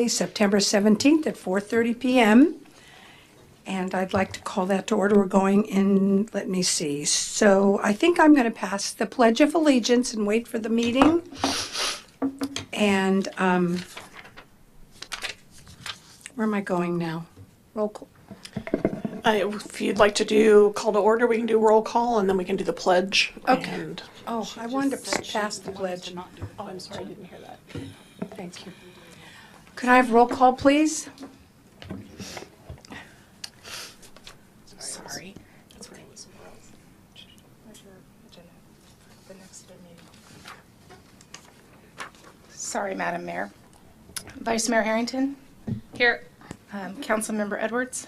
September 17th at 4:30 p.m. And I'd like to call that to order. We're going in, let me see. So I think I'm going to pass the Pledge of Allegiance and wait for the meeting. And where am I going now? Roll call. If you'd like to do call to order, we can do roll call, and then we can do the pledge. Okay. And, Oh, I wanted to pass the pledge. oh, I'm sorry, I didn't hear that. Thank you. Could I have roll call, please? Sorry. Sorry, Madam Mayor. Vice Mayor Harrington? Here. Councilmember Edwards?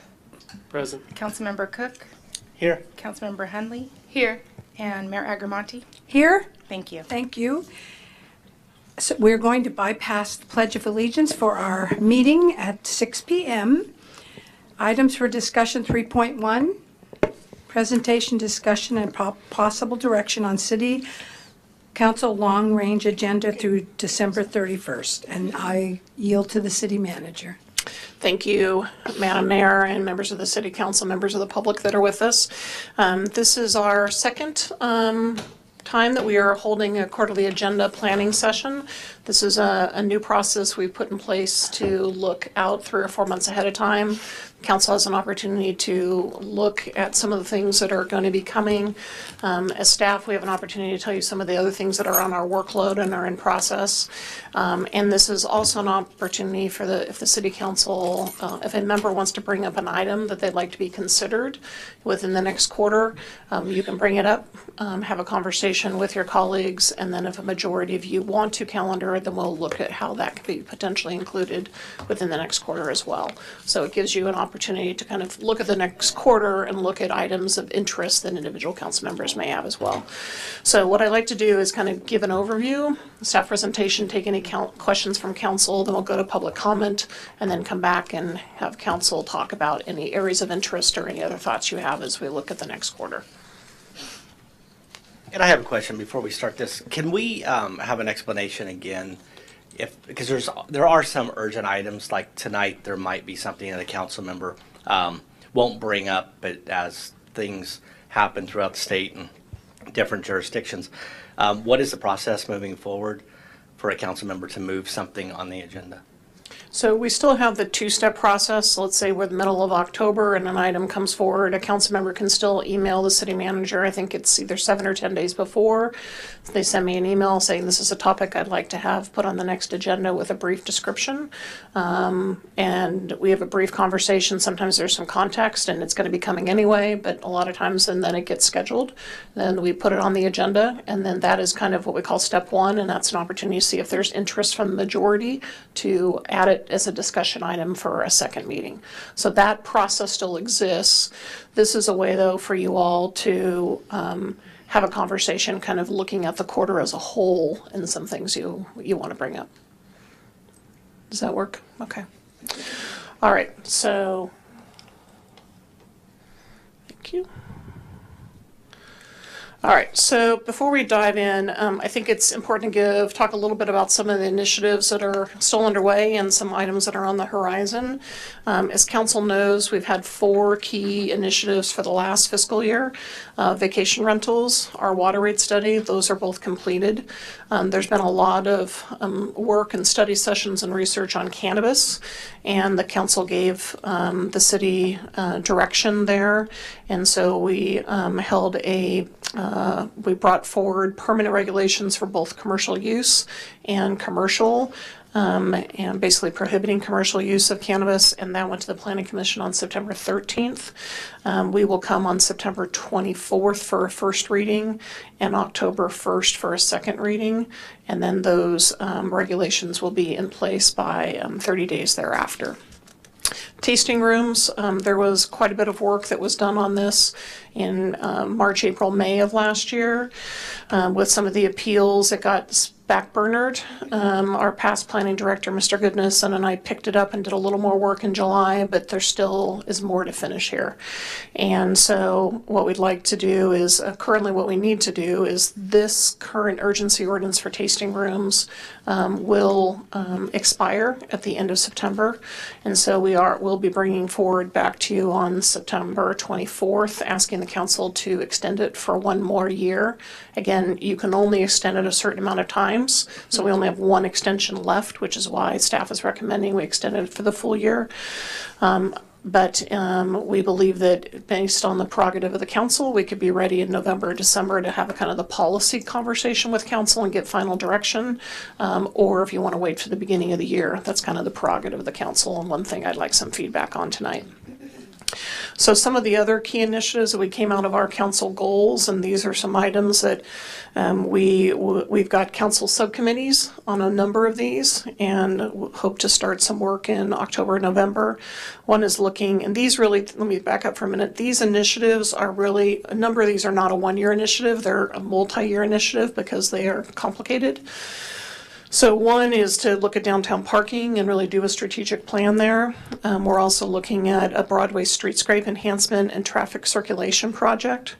Present. Councilmember Cook? Here. Councilmember Henley? Here. And Mayor Agramonte? Here? Thank you. Thank you. So we're going to bypass the Pledge of Allegiance for our meeting at 6 p.m. Items for discussion 3.1, presentation, discussion, and possible direction on City Council long-range agenda through December 31st. And I yield to the City Manager. Thank you, Madam Mayor, and members of the City Council, members of the public that are with us. This is our second time that we are holding a quarterly agenda planning session. This is a new process we've put in place to look out 3 or 4 months ahead of time. Council has an opportunity to look at some of the things that are going to be coming. As staff, we have an opportunity to tell you some of the other things that are on our workload and are in process. And this is also an opportunity for if the City Council, if a member wants to bring up an item that they'd like to be considered within the next quarter, you can bring it up, have a conversation with your colleagues, and then if a majority of you want to calendar it, then we'll look at how that could be potentially included within the next quarter as well. So it gives you an opportunity to kind of look at the next quarter and look at items of interest that individual council members may have as well. So what I like to do is kind of give an overview, staff presentation, take any questions from council, then we'll go to public comment, and then come back and have council talk about any areas of interest or any other thoughts you have as we look at the next quarter. And I have a question before we start this. Can we have an explanation again? Because there are some urgent items, like tonight there might be something that a council member won't bring up, but as things happen throughout the state and different jurisdictions, what is the process moving forward for a council member to move something on the agenda? So we still have the two-step process. Let's say we're the middle of October and an item comes forward. A council member can still email the city manager. I think it's either 7 or 10 days before. They send me an email saying this is a topic I'd like to have put on the next agenda with a brief description. And we have a brief conversation. Sometimes there's some context and it's going to be coming anyway, but a lot of times and then it gets scheduled. Then we put it on the agenda, and then that is kind of what we call step one, and that's an opportunity to see if there's interest from the majority to add it as a discussion item for a second meeting. So that process still exists. This is a way, though, for you all to have a conversation kind of looking at the quarter as a whole and some things you want to bring up. Does that work? Okay. All right. So thank you. All right, so before we dive in, I think it's important to talk a little bit about some of the initiatives that are still underway and some items that are on the horizon. As council knows, we've had 4 key initiatives for the last fiscal year. Vacation rentals, our water rate study, those are both completed. There's been a lot of work and study sessions and research on cannabis, and the council gave the city direction there. And so we held we brought forward permanent regulations for both commercial use and commercial, and basically prohibiting commercial use of cannabis, and that went to the Planning Commission on September 13th. We will come on September 24th for a first reading and October 1st for a second reading, and then those regulations will be in place by 30 days thereafter. Tasting rooms, there was quite a bit of work that was done on this in March, April, May of last year. With some of the appeals, it got backburnered. Our past planning director, Mr. Goodness, and I picked it up and did a little more work in July, but there still is more to finish here. And so what we'd like to do is, currently what we need to do is this current urgency ordinance for tasting rooms will expire at the end of September. And so we'll be bringing forward back to you on September 24th, asking the council to extend it for one more year. Again, you can only extend it a certain amount of times, so we only have one extension left, which is why staff is recommending we extend it for the full year. But we believe that based on the prerogative of the council, we could be ready in November, December to have a kind of the policy conversation with council and get final direction. Or if you want to wait for the beginning of the year, that's kind of the prerogative of the council, and one thing I'd like some feedback on tonight. So some of the other key initiatives that we came out of our council goals, and these are some items that we've got council subcommittees on a number of these, and hope to start some work in October, November. One is looking, and these really, let me back up for a minute. These initiatives are really, a number of these are not a one-year initiative, they're a multi-year initiative because they are complicated. So one is to look at downtown parking and really do a strategic plan there. We're also looking at a Broadway streetscape enhancement and traffic circulation project.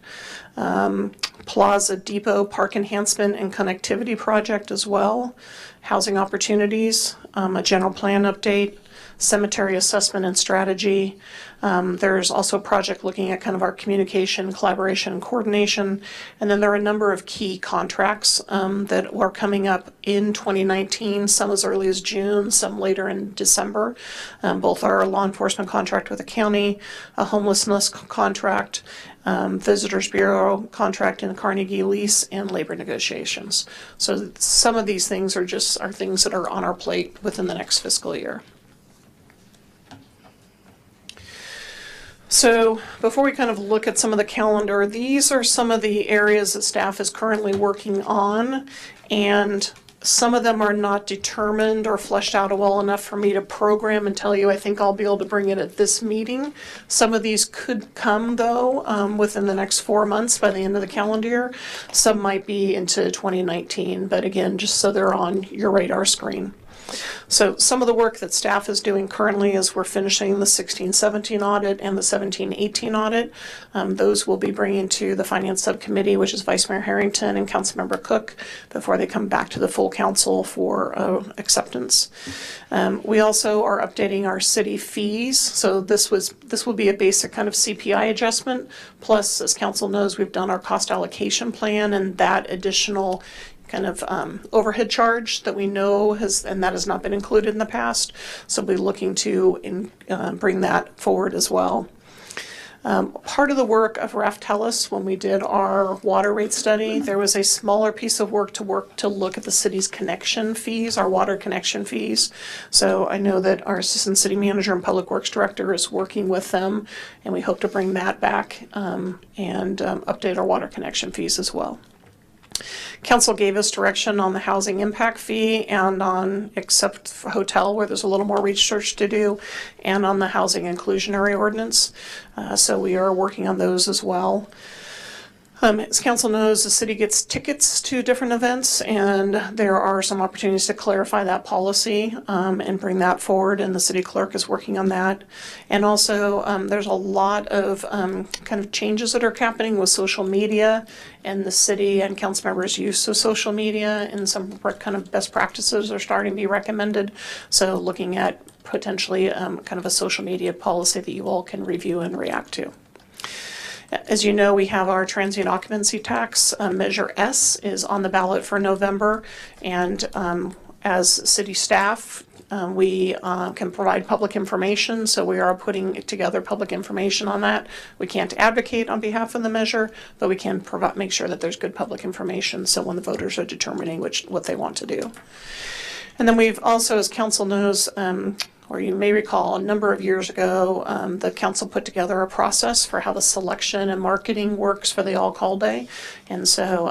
Plaza Depot park enhancement and connectivity project as well. Housing opportunities, a general plan update, cemetery assessment and strategy. There's also a project looking at kind of our communication, collaboration, and coordination. And then there are a number of key contracts that are coming up in 2019, some as early as June, some later in December. Both our law enforcement contract with the county, a homelessness contract, Visitors Bureau contract in the Carnegie lease, and labor negotiations. So some of these things are things that are on our plate within the next fiscal year. So before we kind of look at some of the calendar, these are some of the areas that staff is currently working on, and some of them are not determined or fleshed out well enough for me to program and tell you I think I'll be able to bring it at this meeting. Some of these could come though within the next 4 months by the end of the calendar year. Some might be into 2019, but again, just so they're on your radar screen. So some of the work that staff is doing currently is we're finishing the 16-17 audit and the 17-18 audit. Those we'll be bringing to the Finance Subcommittee, which is Vice Mayor Harrington and Councilmember Cook, before they come back to the full council for acceptance. We also are updating our city fees. So this will be a basic kind of CPI adjustment. Plus, as council knows, we've done our cost allocation plan, and that additional kind of overhead charge that we know and that has not been included in the past. So we'll be looking to bring that forward as well. Part of the work of Raftellus, when we did our water rate study, there was a smaller piece of work to look at the city's connection fees, our water connection fees. So I know that our Assistant City Manager and Public Works Director is working with them, and we hope to bring that back and update our water connection fees as well. Council gave us direction on the housing impact fee and on, except for hotel where there's a little more research to do, and on the housing inclusionary ordinance. So we are working on those as well. As council knows, the city gets tickets to different events, and there are some opportunities to clarify that policy and bring that forward, and the city clerk is working on that. And also, there's a lot of kind of changes that are happening with social media and the city and council members' use of social media, and some kind of best practices are starting to be recommended. So looking at potentially kind of a social media policy that you all can review and react to. As you know, we have our transient occupancy tax. Measure S is on the ballot for November, and as city staff, we can provide public information, so we are putting together public information on that. We can't advocate on behalf of the measure, but we can make sure that there's good public information, so when the voters are determining what they want to do. And then we've also, as council knows, or you may recall, a number of years ago, the council put together a process for how the selection and marketing works for the Alcalde. And so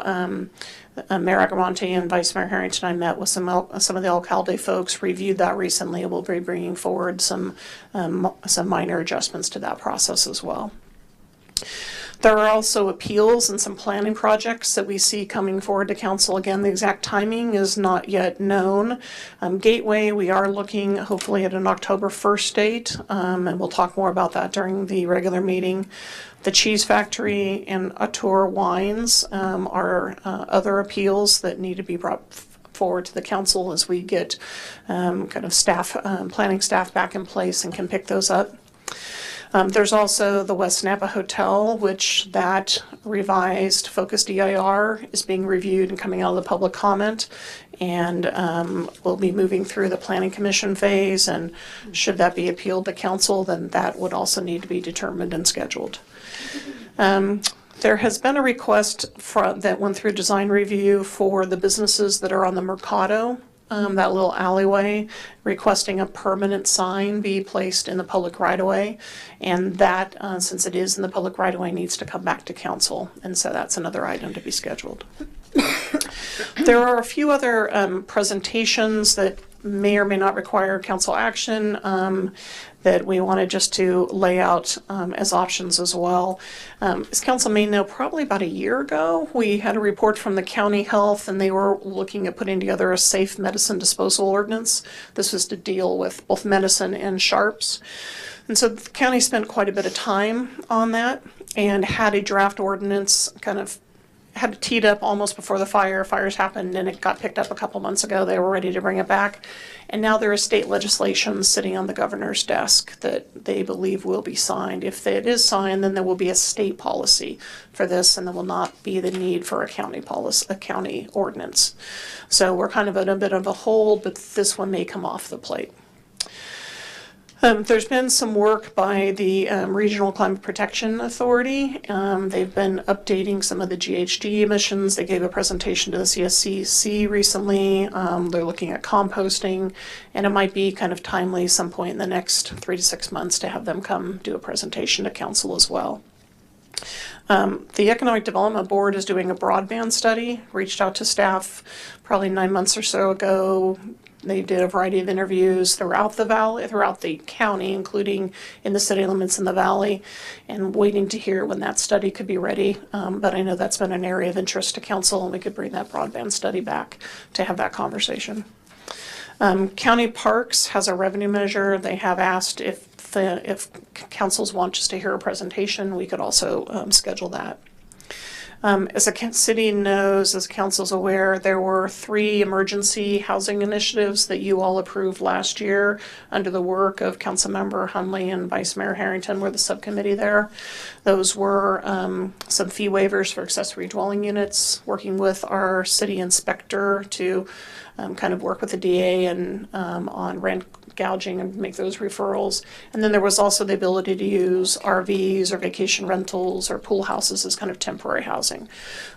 Mayor Agramonte and Vice Mayor Harrington and I met with some of the Alcalde folks, reviewed that recently. We'll be bringing forward some minor adjustments to that process as well. There are also appeals and some planning projects that we see coming forward to council. Again, the exact timing is not yet known. Gateway, we are looking hopefully at an October 1st date, and we'll talk more about that during the regular meeting. The Cheese Factory and Auteur Wines are other appeals that need to be brought forward to the council as we get kind of staff, planning staff back in place and can pick those up. There's also the West Napa Hotel, which that revised focused EIR is being reviewed and coming out of the public comment, and we'll be moving through the planning commission phase, and should that be appealed to council, then that would also need to be determined and scheduled. There has been a request that went through design review for the businesses that are on the Mercado, that little alleyway, requesting a permanent sign be placed in the public right-of-way. And that, since it is in the public right-of-way, needs to come back to council. And so that's another item to be scheduled. There are a few other presentations that may or may not require council action that we wanted just to lay out as options as well. As council may know, probably about a year ago, we had a report from the county health, and they were looking at putting together a safe medicine disposal ordinance. This was to deal with both medicine and sharps. And so the county spent quite a bit of time on that and had a draft ordinance kind of had it teed up almost before the fires happened, and it got picked up a couple months ago. They were ready to bring it back. And now there is state legislation sitting on the governor's desk that they believe will be signed. If it is signed, then there will be a state policy for this, and there will not be the need for a county policy, a county ordinance. So we're kind of at a bit of a hold, but this one may come off the plate. There's been some work by the Regional Climate Protection Authority. They've been updating some of the GHG emissions. They gave a presentation to the CSCC recently. They're looking at composting, and it might be kind of timely some point in the next 3 to 6 months to have them come do a presentation to council as well. The Economic Development Board is doing a broadband study, reached out to staff probably 9 months or so ago. They did a variety of interviews throughout the valley, throughout the county, including in the city limits in the valley, and waiting to hear when that study could be ready. But I know that's been an area of interest to council, and we could bring that broadband study back to have that conversation. County Parks has a revenue measure. They have asked if councils want just to hear a presentation, we could also schedule that. As the city knows, as council's aware, there were 3 emergency housing initiatives that you all approved last year under the work of Councilmember Hunley and Vice Mayor Harrington were the subcommittee there. Those were some fee waivers for accessory dwelling units, working with our city inspector to kind of work with the DA and on rent gouging and make those referrals. And then there was also the ability to use RVs or vacation rentals or pool houses as kind of temporary housing.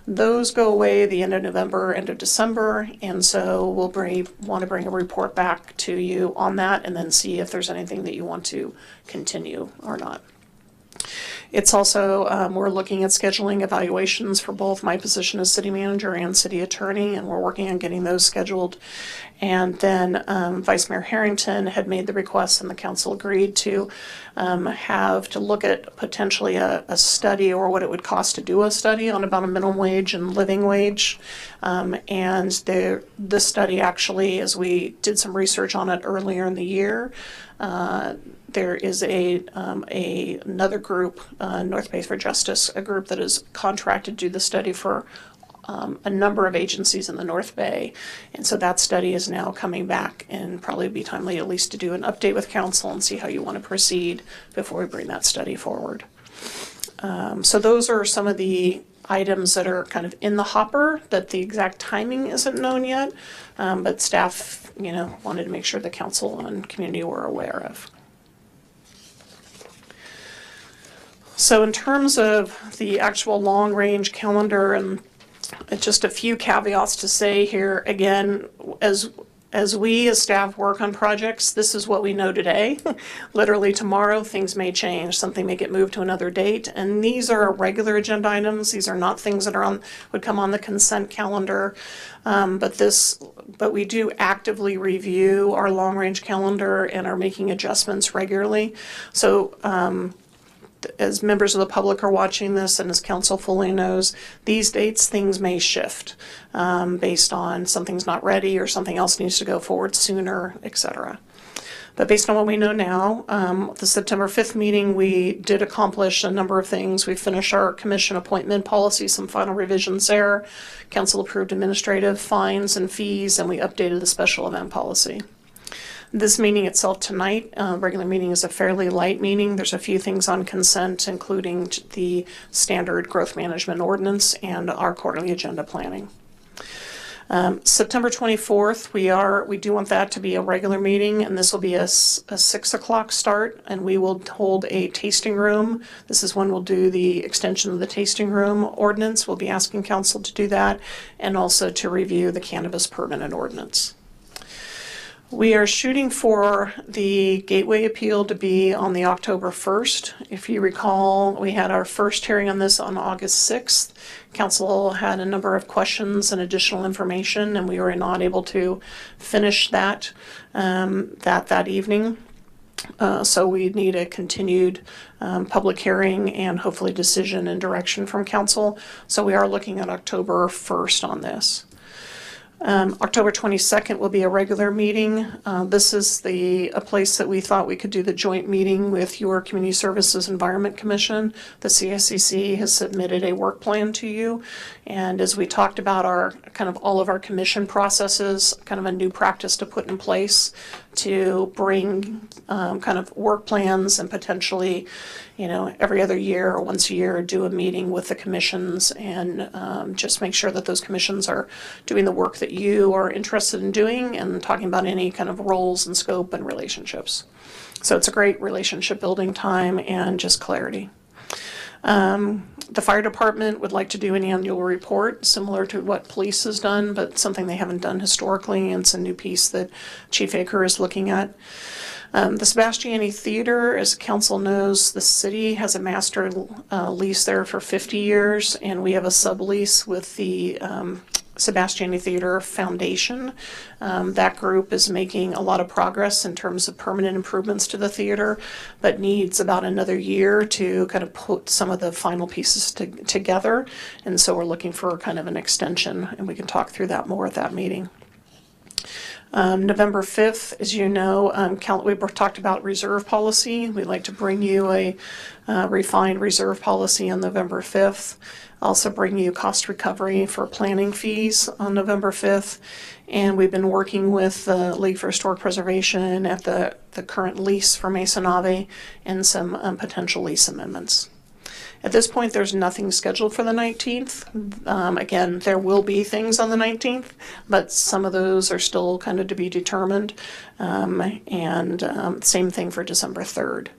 Those go away the end of November, end of December, and so we'll want to bring a report back to you on that and then see if there's anything that you want to continue or not. It's also, we're looking at scheduling evaluations for both my position as city manager and city attorney, and we're working on getting those scheduled. And then Vice Mayor Harrington had made the request, and the council agreed to look at potentially a study or what it would cost to do a study on about a minimum wage and living wage. And this study actually, as we did some research on it earlier in the year, there is another group, North Bay for Justice, a group that is contracted to do the study for a number of agencies in the North Bay. And so that study is now coming back, and probably be timely at least to do an update with council and see how you want to proceed before we bring that study forward. So those are some of the items that are kind of in the hopper that the exact timing isn't known yet, but staff, wanted to make sure the council and community were aware of. So in terms of the actual long-range calendar, and just a few caveats to say here, again, as we as staff work on projects, this is what we know today. Literally tomorrow, things may change. Something may get moved to another date. And these are regular agenda items. These are not things that would come on the consent calendar. But we do actively review our long-range calendar and are making adjustments regularly. So as members of the public are watching this and as council fully knows, these dates, things may shift based on something's not ready or something else needs to go forward sooner, etc. But based on what we know now, the September 5th meeting, we did accomplish a number of things. We finished our commission appointment policy, some final revisions there. Council approved administrative fines and fees, and we updated the special event policy. This meeting itself tonight, regular meeting, is a fairly light meeting. There's a few things on consent, including the standard growth management ordinance and our quarterly agenda planning. September 24th, we do want that to be a regular meeting, and this will be a 6 o'clock start, and we will hold a tasting room. This is when we'll do the extension of the tasting room ordinance. We'll be asking council to do that, and also to review the cannabis permanent ordinance. We are shooting for the Gateway appeal to be on the October 1st. If you recall, we had our first hearing on this on August 6th. Council had a number of questions and additional information, and we were not able to finish that that evening. So we need a continued public hearing and hopefully decision and direction from council. So we are looking at October 1st on this. October 22nd will be a regular meeting. This is a place that we thought we could do the joint meeting with your Community Services Environment Commission. The CSCC has submitted a work plan to you, and as we talked about our all of our commission processes, kind of a new practice to put in place to bring work plans and potentially, every other year or once a year do a meeting with the commissions and just make sure that those commissions are doing the work that you are interested in doing and talking about any kind of roles and scope and relationships. So it's a great relationship building time and just clarity. The fire department would like to do an annual report similar to what police has done, but something they haven't done historically, and it's a new piece that Chief Aker is looking at. The Sebastiani Theater, as council knows, the city has a master lease there for 50 years, and we have a sublease with the Sebastiani Theater Foundation. That group is making a lot of progress in terms of permanent improvements to the theater, but needs about another year to kind of put some of the final pieces together. And so we're looking for kind of an extension, and we can talk through that more at that meeting. November 5th, as you know, we talked about reserve policy. We'd like to bring you a refined reserve policy on November 5th. Also bring you cost recovery for planning fees on November 5th. And we've been working with the League for Historic Preservation at the current lease for Mesa Nave and some potential lease amendments. At this point, there's nothing scheduled for the 19th. Again, there will be things on the 19th, but some of those are still kind of to be determined. Same thing for December 3rd.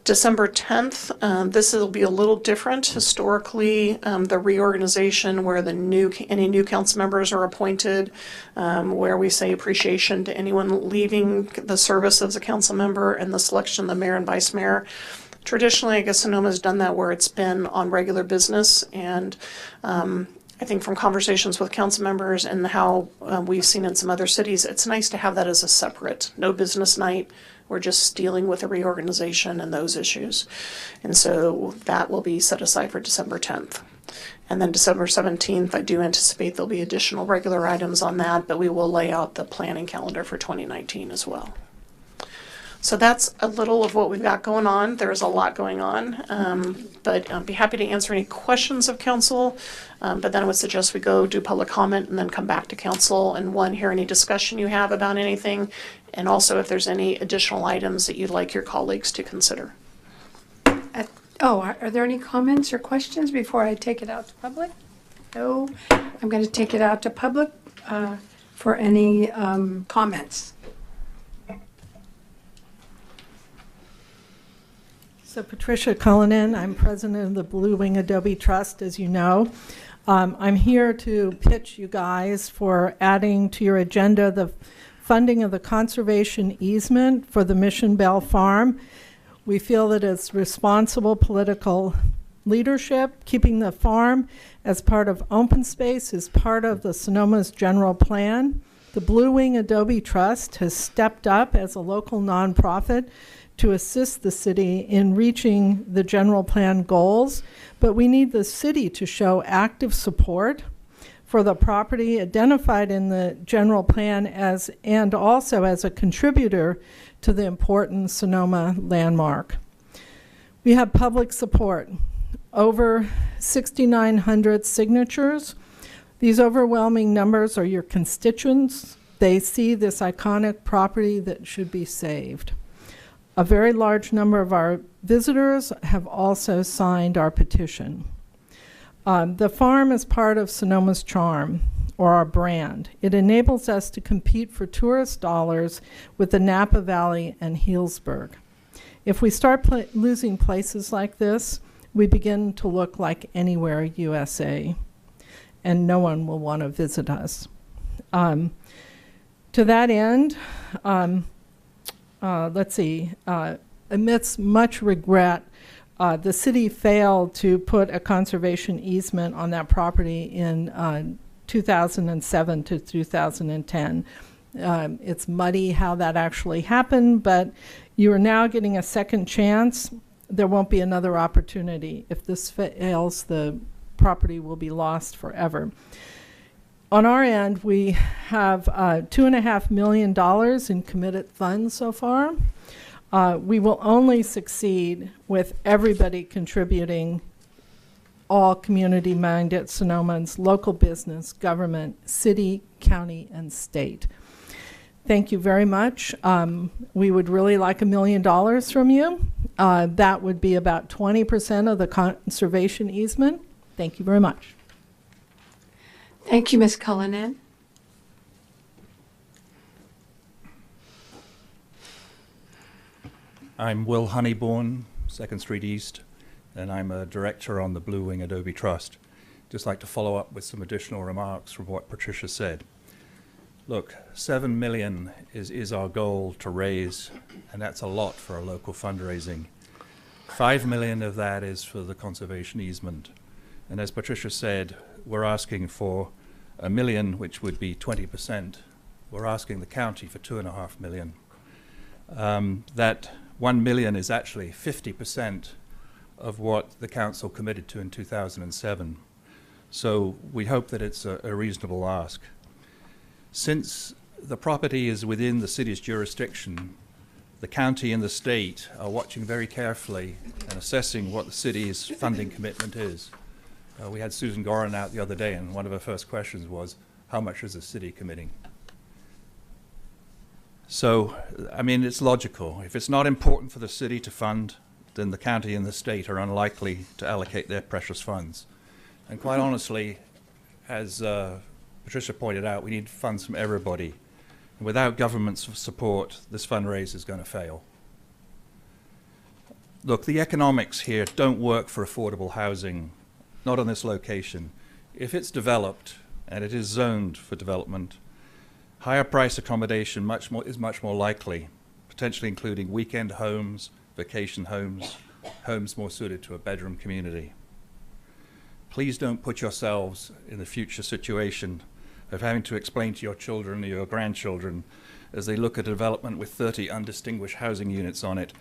December 10th, this will be a little different. Historically, the reorganization where any new council members are appointed, where we say appreciation to anyone leaving the service as a council member, and the selection of the mayor and vice mayor. Traditionally, I guess Sonoma has done that where it's been on regular business, and I think from conversations with council members and how we've seen in some other cities, it's nice to have that as a separate, no business night. We're just dealing with a reorganization and those issues. And so that will be set aside for December 10th. And then December 17th, I do anticipate there'll be additional regular items on that, but we will lay out the planning calendar for 2019 as well. So that's a little of what we've got going on. There's a lot going on, but I'd be happy to answer any questions of council. But then I would suggest we go do public comment and then come back to council and hear any discussion you have about anything. And also if there's any additional items that you'd like your colleagues to consider. Are there any comments or questions before I take it out to public? No. I'm going to take it out to public for any comments. So Patricia Cullinan, I'm president of the Blue Wing Adobe Trust, as you know. I'm here to pitch you guys for adding to your agenda the funding of the conservation easement for the Mission Bell Farm. We feel that it's responsible political leadership. Keeping the farm as part of open space is part of the Sonoma's general plan. The Blue Wing Adobe Trust has stepped up as a local nonprofit to assist the city in reaching the general plan goals, but we need the city to show active support for the property identified in the general plan and also as a contributor to the important Sonoma landmark. We have public support, over 6,900 signatures. These overwhelming numbers are your constituents. They see this iconic property that should be saved. A very large number of our visitors have also signed our petition. The farm is part of Sonoma's charm, or our brand. It enables us to compete for tourist dollars with the Napa Valley and Healdsburg. If we start losing places like this, we begin to look like anywhere USA, and no one will want to visit us. To that end, let's see, amidst much regret, the city failed to put a conservation easement on that property in 2007 to 2010. It's muddy how that actually happened, but you are now getting a second chance. There won't be another opportunity. If this fails, the property will be lost forever. On our end, we have $2.5 million in committed funds so far. We will only succeed with everybody contributing, all community-minded Sonomans, local business, government, city, county, and state. Thank you very much. We would really like $1 million from you. That would be about 20% of the conservation easement. Thank you very much. Thank you, Ms. Cullinan. I'm Will Honeyborn, 2nd Street East, and I'm a director on the Blue Wing Adobe Trust. Just like to follow up with some additional remarks from what Patricia said. Look, $7 million is our goal to raise, and that's a lot for a local fundraising. $5 million of that is for the conservation easement. And as Patricia said, we're asking for $1 million, which would be 20%. We're asking the county for $2.5 million. That $1 million is actually 50% of what the council committed to in 2007. So we hope that it's a reasonable ask. Since the property is within the city's jurisdiction, the county and the state are watching very carefully and assessing what the city's funding commitment is. We had Susan Gorin out the other day, and one of her first questions was, how much is the city committing? So, I mean, it's logical. If it's not important for the city to fund, then the county and the state are unlikely to allocate their precious funds. And quite honestly, as Patricia pointed out, we need funds from everybody. And without government's support, this fundraiser is going to fail. Look, the economics here don't work for affordable housing, not on this location. If it's developed, and it is zoned for development, higher price accommodation is much more likely, potentially including weekend homes, vacation homes, homes more suited to a bedroom community. Please don't put yourselves in the future situation of having to explain to your children or your grandchildren as they look at a development with 30 undistinguished housing units on it.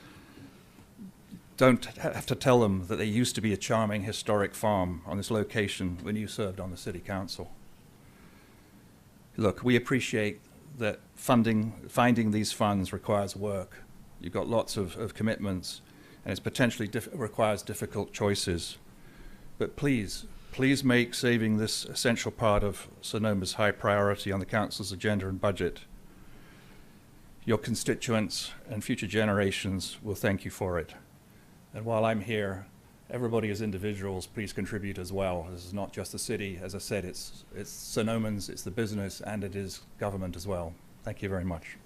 Don't have to tell them that there used to be a charming historic farm on this location when you served on the city council. Look, we appreciate that finding these funds requires work. You've got lots of commitments, and it potentially requires difficult choices. But please make saving this essential part of Sonoma's high priority on the council's agenda and budget. Your constituents and future generations will thank you for it. And while I'm here, everybody as individuals, please contribute as well. This is not just the city. As I said, it's Sonomans, it's the business, and it is government as well. Thank you very much.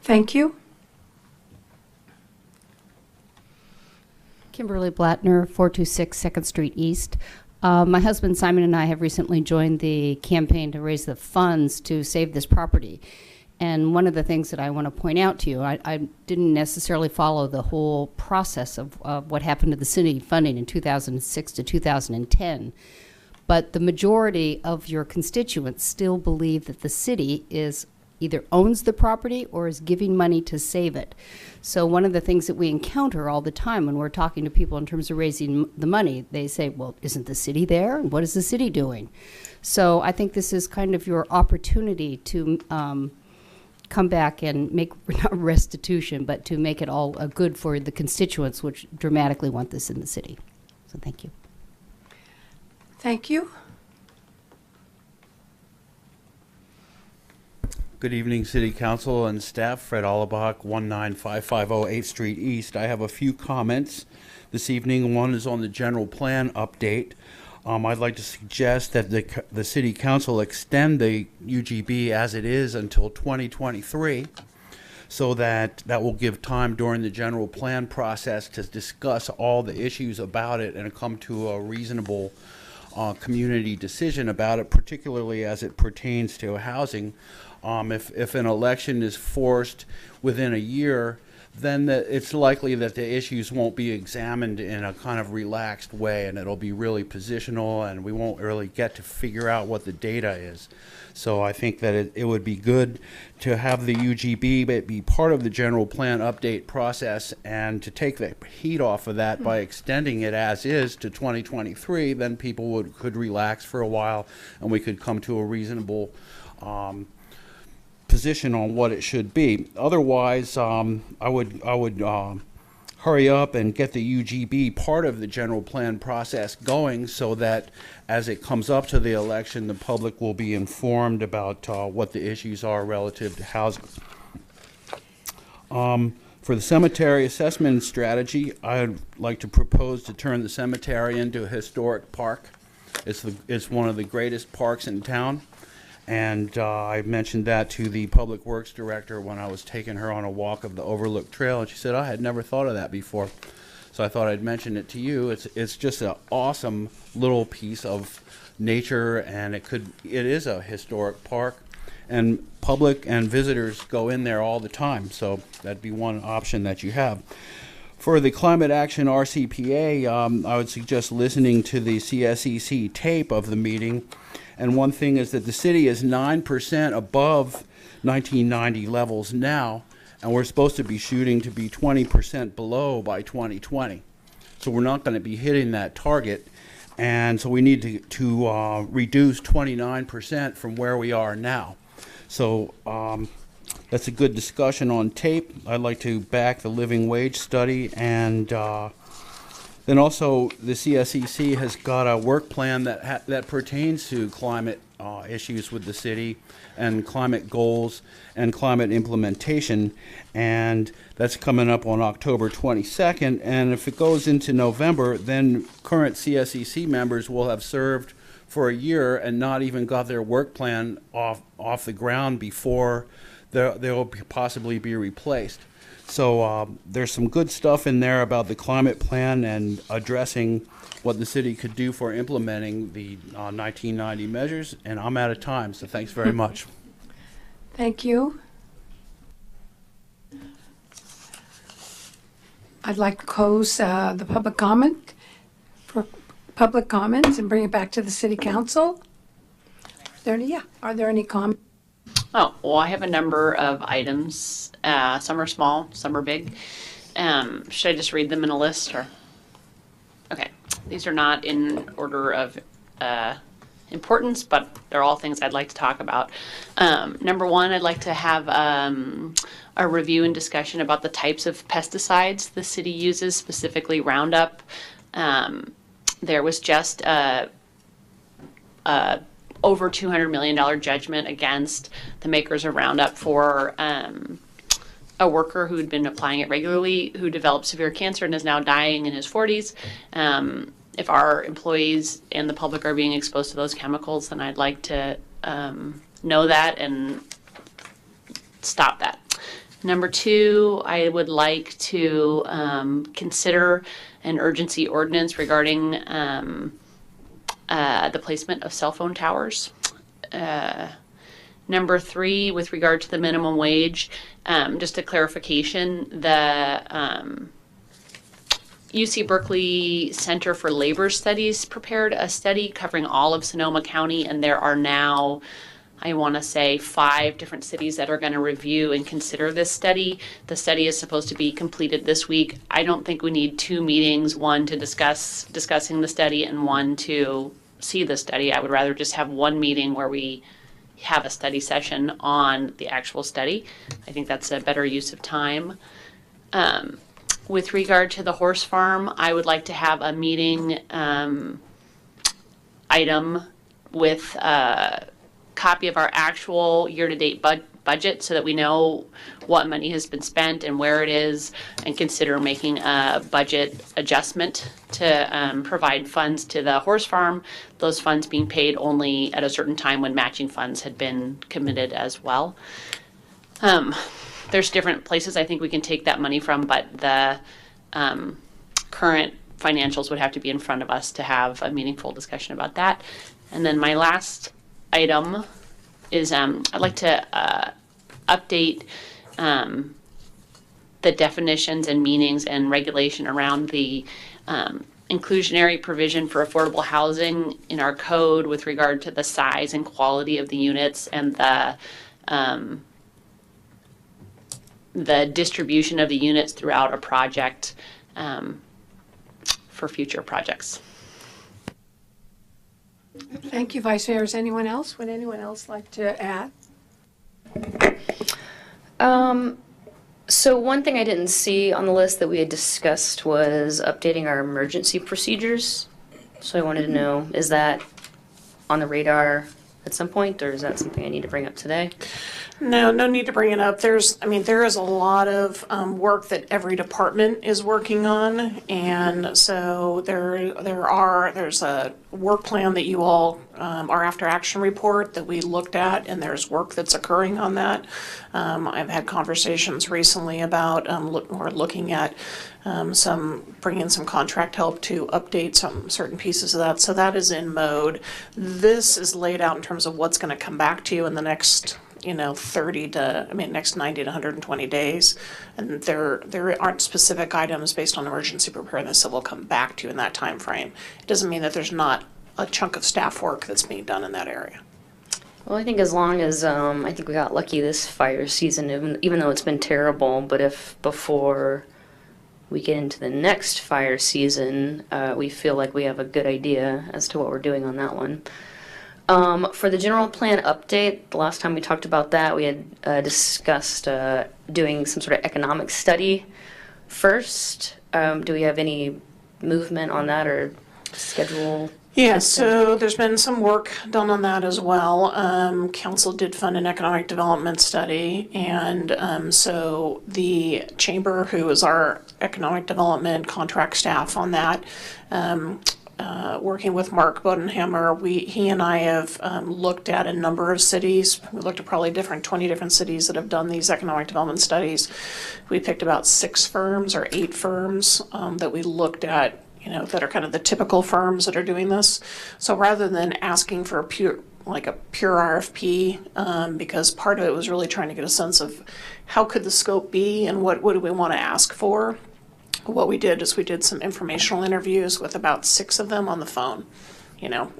Thank you. Kimberly Blattner, 426 2nd Street East. My husband Simon and I have recently joined the campaign to raise the funds to save this property. And one of the things that I want to point out to you, I didn't necessarily follow the whole process of what happened to the city funding in 2006 to 2010, but the majority of your constituents still believe that the city is either owns the property or is giving money to save it. So one of the things that we encounter all the time when we're talking to people in terms of raising the money, they say, well, isn't the city there? And what is the city doing? So I think this is kind of your opportunity to come back and make, not restitution, but to make it all good for the constituents, which dramatically want this in the city. So thank you. Thank you. Good evening, City Council and staff. Fred Allebach, 19550 8th Street East. I have a few comments this evening. One is on the general plan update. I'd like to suggest that the City Council extend the UGB as it is until 2023, so that will give time during the general plan process to discuss all the issues about it and come to a reasonable community decision about it, particularly as it pertains to housing. If an election is forced within a year, then it's likely that the issues won't be examined in a kind of relaxed way, and it'll be really positional, and we won't really get to figure out what the data is. So I think that it would be good to have the UGB be part of the general plan update process, and to take the heat off of that by extending it as is to 2023. Then people could relax for a while, and we could come to a reasonable position on what it should be. Otherwise, I would hurry up and get the UGB part of the general plan process going, so that as it comes up to the election, the public will be informed about what the issues are relative to housing. For the cemetery assessment strategy, I'd like to propose to turn the cemetery into a historic park. It's one of the greatest parks in town. And I mentioned that to the Public Works Director when I was taking her on a walk of the Overlook Trail, and she said, I had never thought of that before. So I thought I'd mention it to you. It's just an awesome little piece of nature, and it is a historic park, and public and visitors go in there all the time. So that'd be one option that you have. For the Climate Action RCPA, I would suggest listening to the CSEC tape of the meeting. And one thing is that the city is 9% above 1990 levels now, and we're supposed to be shooting to be 20% below by 2020. So we're not going to be hitting that target, and so we need to reduce 29% from where we are now. So that's a good discussion on tape. I'd like to back the living wage study, and then also the CSEC has got a work plan that pertains to climate issues with the city, and climate goals and climate implementation, and that's coming up on October 22nd. And if it goes into November, then current CSEC members will have served for a year and not even got their work plan off the ground before they'll possibly be replaced. So there's some good stuff in there about the climate plan and addressing what the city could do for implementing the 1990 measures. And I'm out of time, so thanks very much. Thank you. I'd like to close the public comment for public comments and bring it back to the City Council. Are there any comments? Oh, well, I have a number of items. Some are small, some are big. Should I just read them in a list, or? Okay, these are not in order of importance, but they're all things I'd like to talk about. Number one, I'd like to have a review and discussion about the types of pesticides the city uses, specifically Roundup. There was just over $200 million judgment against the makers of Roundup for a worker who had been applying it regularly, who developed severe cancer and is now dying in his 40s. If our employees and the public are being exposed to those chemicals, then I'd like to know that and stop that. Number two, I would like to consider an urgency ordinance regarding the placement of cell phone towers. Number three, with regard to the minimum wage, just a clarification, the UC Berkeley Center for Labor Studies prepared a study covering all of Sonoma County, and there are now, I want to say 5 different cities that are going to review and consider this study. The study is supposed to be completed this week. I don't think we need 2 meetings, one to discussing the study and one to see the study. I would rather just have 1 meeting where we have a study session on the actual study. I think that's a better use of time. With regard to the horse farm, I would like to have a meeting item with a copy of our actual year-to-date budget so that we know what money has been spent and where it is, and consider making a budget adjustment to provide funds to the horse farm, those funds being paid only at a certain time when matching funds had been committed as well. There's different places I think we can take that money from, but the current financials would have to be in front of us to have a meaningful discussion about that. And then my last item is I'd like to update the definitions and meanings and regulation around the inclusionary provision for affordable housing in our code with regard to the size and quality of the units and the distribution of the units throughout a project for future projects. Thank you, Vice Mayor. Is anyone else? Would anyone else like to add? So one thing I didn't see on the list that we had discussed was updating our emergency procedures. So I wanted to know, is that on the radar at some point, or is that something I need to bring up today? No need to bring it up. There is a lot of work that every department is working on, and so there's a work plan that you all, our after action report that we looked at, and there's work that's occurring on that. I've had conversations recently about we're looking at bringing some contract help to update some certain pieces of that. So that is in mode. This is laid out in terms of what's going to come back to you in the next next 90 to 120 days. And there aren't specific items based on emergency preparedness that will come back to you in that time frame. It doesn't mean that there's not a chunk of staff work that's being done in that area. Well, I think as long as, I think we got lucky this fire season, even though it's been terrible, but if before we get into the next fire season, we feel like we have a good idea as to what we're doing on that one. For the general plan update, the last time we talked about that, we had discussed doing some sort of economic study first. Do we have any movement on that or schedule? Yeah, so there's been some work done on that as well. Council did fund an economic development study, and so the chamber, who is our economic development contract staff on that, working with Mark Bodenhammer, he and I have looked at a number of cities. We looked at probably 20 different cities that have done these economic development studies. We picked about 6 firms or 8 firms that we looked at, that are kind of the typical firms that are doing this. So rather than asking for a pure RFP, because part of it was really trying to get a sense of how could the scope be and what do we want to ask for. What we did is we did some informational interviews with about 6 of them on the phone,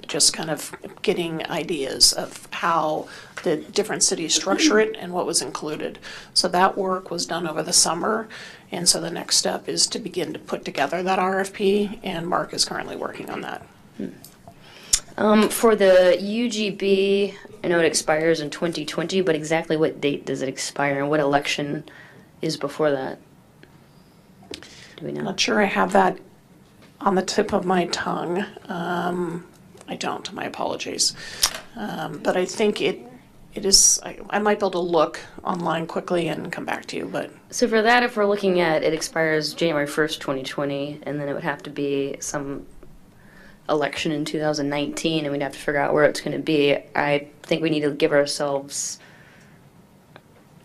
just kind of getting ideas of how the different cities structure it and what was included. So that work was done over the summer, and so the next step is to begin to put together that RFP, and Mark is currently working on that. For the UGB, I know it expires in 2020, but exactly what date does it expire and what election is before that? Do we know? I'm not sure I have that on the tip of my tongue. I don't, my apologies. But I think it is, I might be able to look online quickly and come back to you, but. So for that, if we're looking at, it expires January 1st, 2020, and then it would have to be some election in 2019, and we'd have to figure out where it's going to be. I think we need to give ourselves,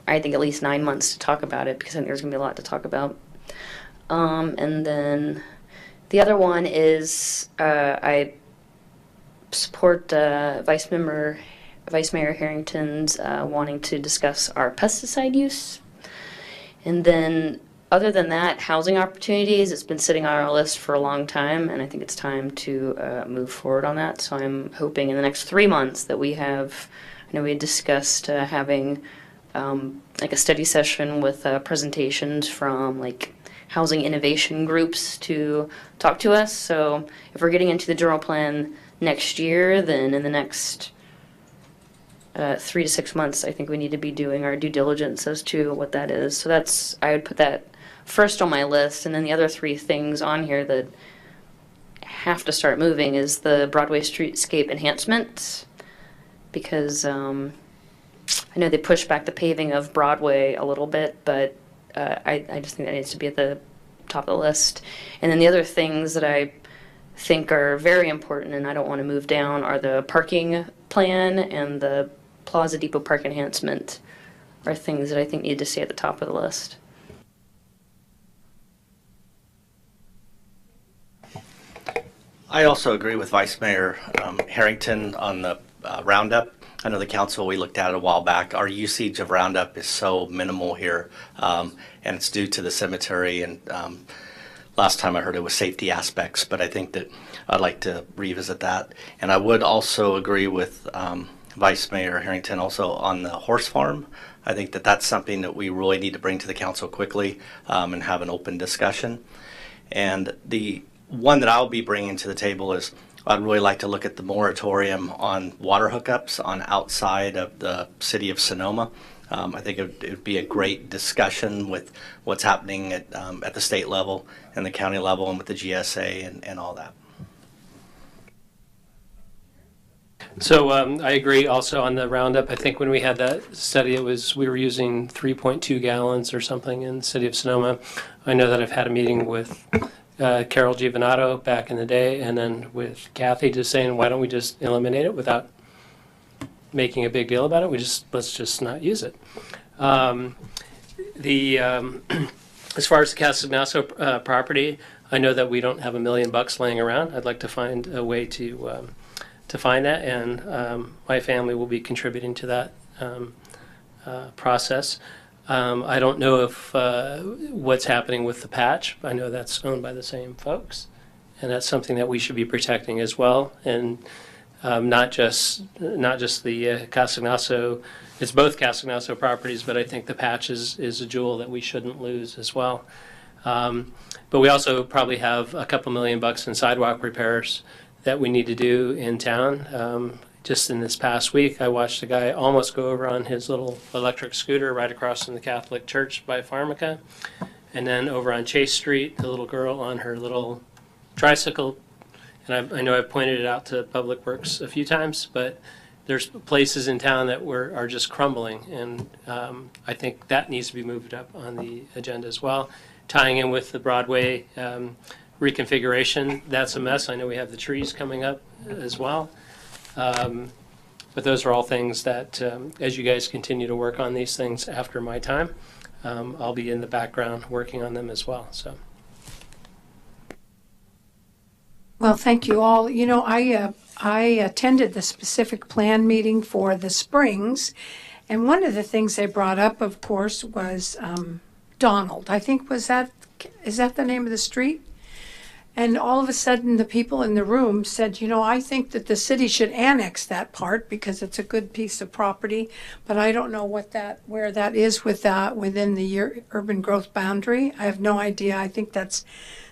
I think, at least 9 months to talk about it, because I think there's going to be a lot to talk about. And then the other one is I support Vice Mayor Harrington's wanting to discuss our pesticide use. And then other than that, housing opportunities, it's been sitting on our list for a long time, and I think it's time to move forward on that. So I'm hoping in the next 3 months that we have I know we had discussed having like a study session with presentations from like housing innovation groups to talk to us. So if we're getting into the general plan next year, then in the next 3 to 6 months, I think we need to be doing our due diligence as to what that is. So that's, I would put that first on my list. And then the other 3 things on here that have to start moving is the Broadway streetscape enhancement, because I know they pushed back the paving of Broadway a little bit, but I just think that needs to be at the top of the list. And then the other things that I think are very important and I don't want to move down are the parking plan and the Plaza Depot Park enhancement are things that I think need to stay at the top of the list. I also agree with Vice Mayor Harrington on the Roundup. I know the council, we looked at it a while back. Our usage of Roundup is so minimal here, and it's due to the cemetery. And last time I heard it was safety aspects, but I think that I'd like to revisit that. And I would also agree with Vice Mayor Harrington also on the horse farm. I think that that's something that we really need to bring to the council quickly and have an open discussion. And the one that I'll be bringing to the table is I'd really like to look at the moratorium on water hookups on outside of the city of Sonoma. I think it would be a great discussion with what's happening at the state level and the county level and with the GSA and all that. So I agree also on the Roundup. I think when we had that study, we were using 3.2 gallons or something in the city of Sonoma. I know that I've had a meeting with Carol Giovanato back in the day, and then with Kathy just saying, why don't we just eliminate it without making a big deal about it? Let's just not use it. As far as the Casa Ignacio property, I know that we don't have $1 million laying around. I'd like to find a way to find that, and my family will be contributing to that process. I don't know if what's happening with the patch. I know that's owned by the same folks, and that's something that we should be protecting as well. And not just the Casa Ignacio. It's both Casa Ignacio properties, but I think the patch is a jewel that we shouldn't lose as well. But we also probably have a couple $1 million in sidewalk repairs that we need to do in town. Just in this past week, I watched a guy almost go over on his little electric scooter right across from the Catholic Church by Pharmaca. And then over on Chase Street, the little girl on her little tricycle. And I know I've pointed it out to Public Works a few times, but there's places in town that are just crumbling. And I think that needs to be moved up on the agenda as well. Tying in with the Broadway reconfiguration, that's a mess. I know we have the trees coming up as well. But those are all things that, as you guys continue to work on these things after my time, I'll be in the background working on them as well. So. Well, thank you all. You know, I attended the specific plan meeting for the Springs, and one of the things they brought up, of course, was Donald. I think is that the name of the street? And all of a sudden, the people in the room said, you know, I think that the city should annex that part because it's a good piece of property, but I don't know where that is within the urban growth boundary. I have no idea. I think that's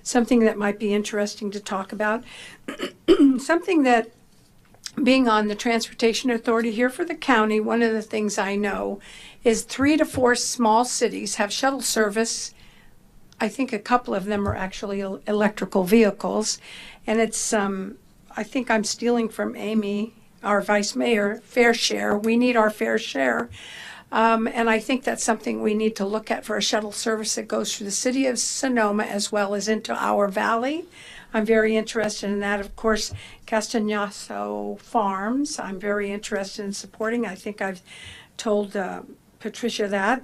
something that might be interesting to talk about. Something that, being on the Transportation Authority here for the county, one of the things I know is 3 to 4 small cities have shuttle service. I think a couple of them are actually electrical vehicles. And it's, I think I'm stealing from Amy, our vice mayor, fair share. We need our fair share. And I think that's something we need to look at for a shuttle service that goes through the city of Sonoma as well as into our valley. I'm very interested in that. Of course, Castañazo Farms, I'm very interested in supporting. I think I've told Patricia that.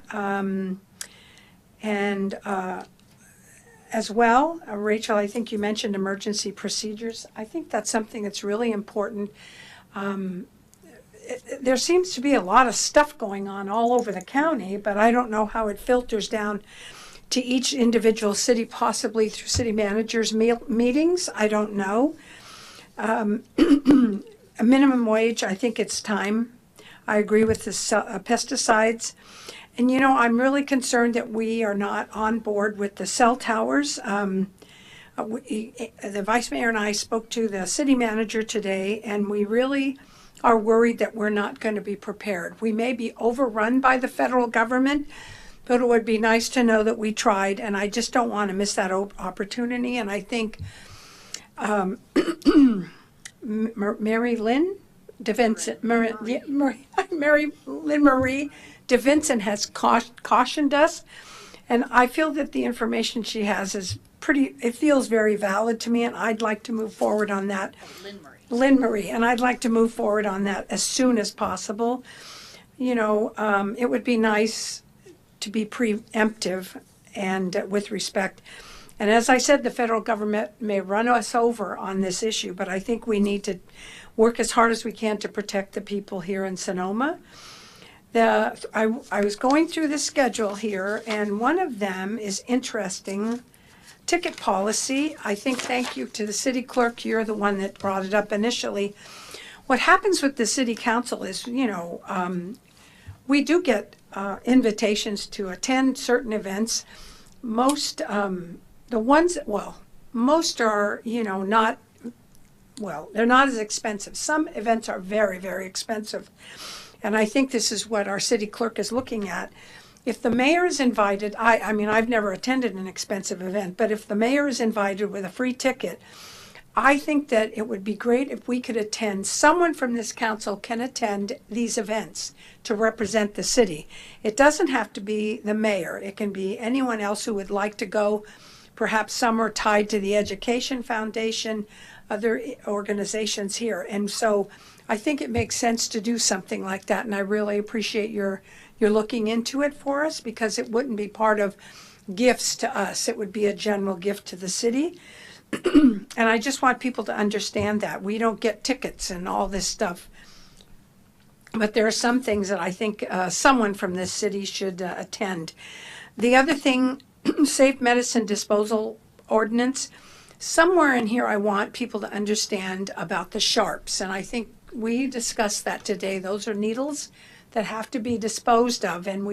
As well, Rachel, I think you mentioned emergency procedures. I think that's something that's really important. There seems to be a lot of stuff going on all over the county, but I don't know how it filters down to each individual city, possibly through city managers' meetings. I don't know. A minimum wage, I think it's time. I agree with the pesticides. And, you know, I'm really concerned that we are not on board with the cell towers. The vice mayor and I spoke to the city manager today, and we really are worried that we're not going to be prepared. We may be overrun by the federal government, but it would be nice to know that we tried, and I just don't want to miss that opportunity. And I think Mary Lynn DeVincent has cautioned us, and I feel that the information she has is it feels very valid to me, and I'd like to move forward on that. Lynn Marie, and I'd like to move forward on that as soon as possible. You know, it would be nice to be preemptive and with respect. And as I said, the federal government may run us over on this issue, but I think we need to work as hard as we can to protect the people here in Sonoma. I was going through the schedule here, and one of them is interesting. Ticket policy. I think, thank you to the city clerk, you're the one that brought it up initially. What happens with the city council is, you know, we do get invitations to attend certain events. Most, most are, you know, not, well, they're not as expensive. Some events are very, very expensive. And I think this is what our city clerk is looking at. If the mayor is invited, I mean, I've never attended an expensive event, but if the mayor is invited with a free ticket, I think that it would be great if we could attend, someone from this council can attend these events to represent the city. It doesn't have to be the mayor. It can be anyone else who would like to go. Perhaps some are tied to the Education Foundation, other organizations here. And so I think it makes sense to do something like that, and I really appreciate you're looking into it for us, because it wouldn't be part of gifts to us. It would be a general gift to the city. And I just want people to understand that. We don't get tickets and all this stuff. But there are some things that I think someone from this city should attend. The other thing, safe medicine disposal ordinance. Somewhere in here I want people to understand about the sharps. And I think we discussed that today. Those are needles that have to be disposed of, and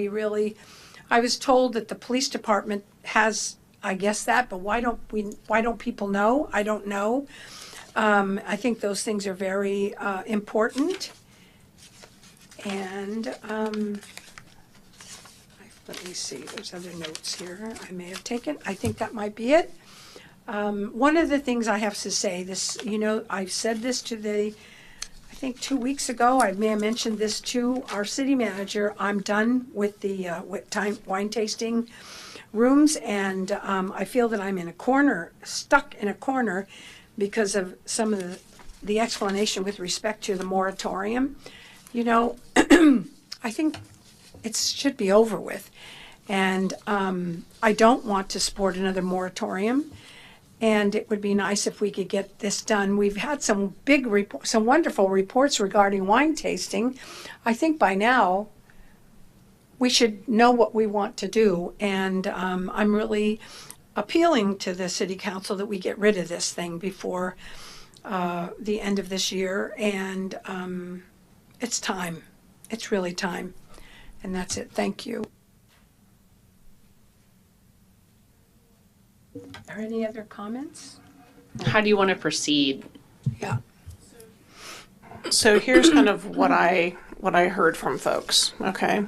I was told that the police department has, I guess that, but why don't people know? I don't know. I think those things are very important. And let me see, there's other notes here I may have taken. I think that might be it. One of the things I have to say, this, you know, I've said this to I think 2 weeks ago, I may have mentioned this to our city manager. I'm done with the wine tasting rooms, and I feel that I'm stuck in a corner because of some of the explanation with respect to the moratorium. You know, I think it should be over with, and I don't want to support another moratorium. And it would be nice if we could get this done. We've had some some wonderful reports regarding wine tasting. I think by now we should know what we want to do. And I'm really appealing to the city council that we get rid of this thing before the end of this year. And it's time. It's really time. And that's it. Thank you. Are any other comments? How do you want to proceed? Yeah. So here's kind of what I heard from folks, okay?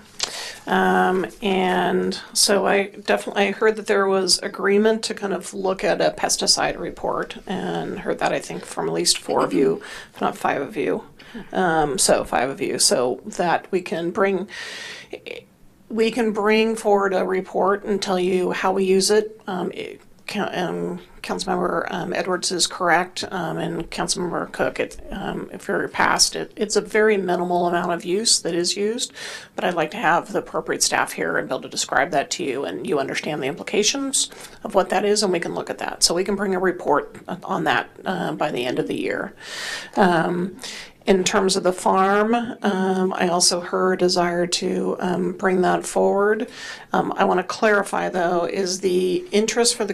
And so I heard that there was agreement to kind of look at a pesticide report, and heard that, I think, from at least 4 of you, if not 5 of you. So 5 of you, so that we can bring forward a report and tell you how we use it. Councilmember Edwards is correct, and Councilmember Cook, if you're past it, it's a very minimal amount of use that is used, but I'd like to have the appropriate staff here and be able to describe that to you, and you understand the implications of what that is, and we can look at that. So we can bring a report on that by the end of the year. In terms of the farm, I also heard a desire to bring that forward. I want to clarify, though, is the interest from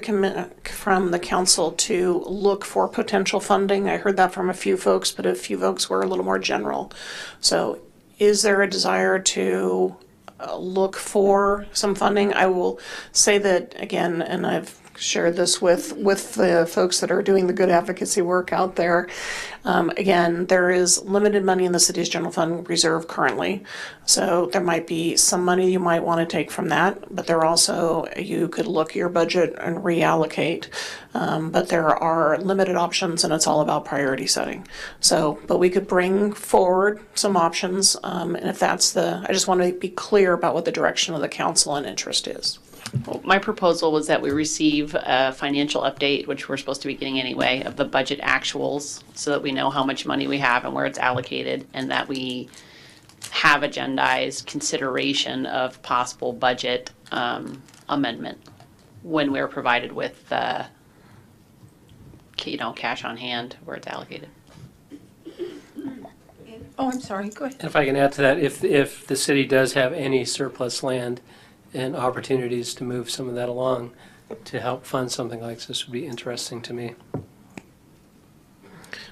the council to look for potential funding. I heard that from a few folks, but a few folks were a little more general. So is there a desire to look for some funding? I will say that again, and I've shared this with the folks that are doing the good advocacy work out there. Again, there is limited money in the city's general fund reserve currently. So there might be some money you might want to take from that, but there also, you could look at your budget and reallocate. But there are limited options and it's all about priority setting. So, but we could bring forward some options. And if that's I just want to be clear about what the direction of the council and interest is. Well, my proposal was that we receive a financial update, which we're supposed to be getting anyway, of the budget actuals so that we know how much money we have and where it's allocated, and that we have agendized consideration of possible budget amendment when we're provided with cash on hand where it's allocated. Oh, I'm sorry, go ahead. If I can add to that, if the city does have any surplus land and opportunities to move some of that along to help fund something like this would be interesting to me.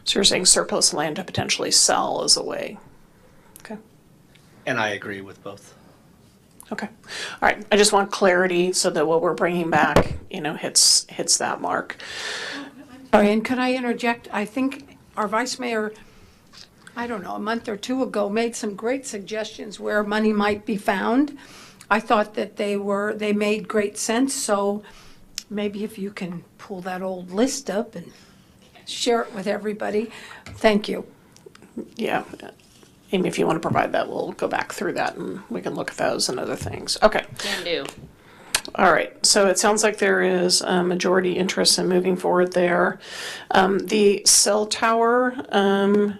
So you're saying surplus land to potentially sell as a way? Okay. And I agree with both. Okay. All right. I just want clarity so that what we're bringing back, hits that mark. Sorry, and could I interject? I think our vice mayor, I don't know, a month or two ago, made some great suggestions where money might be found. I thought that they made great sense, so maybe if you can pull that old list up and share it with everybody. Thank you. Yeah. Amy, if you want to provide that, we'll go back through that and we can look at those and other things. Okay. Can do. All right. So it sounds like there is a majority interest in moving forward there. The cell tower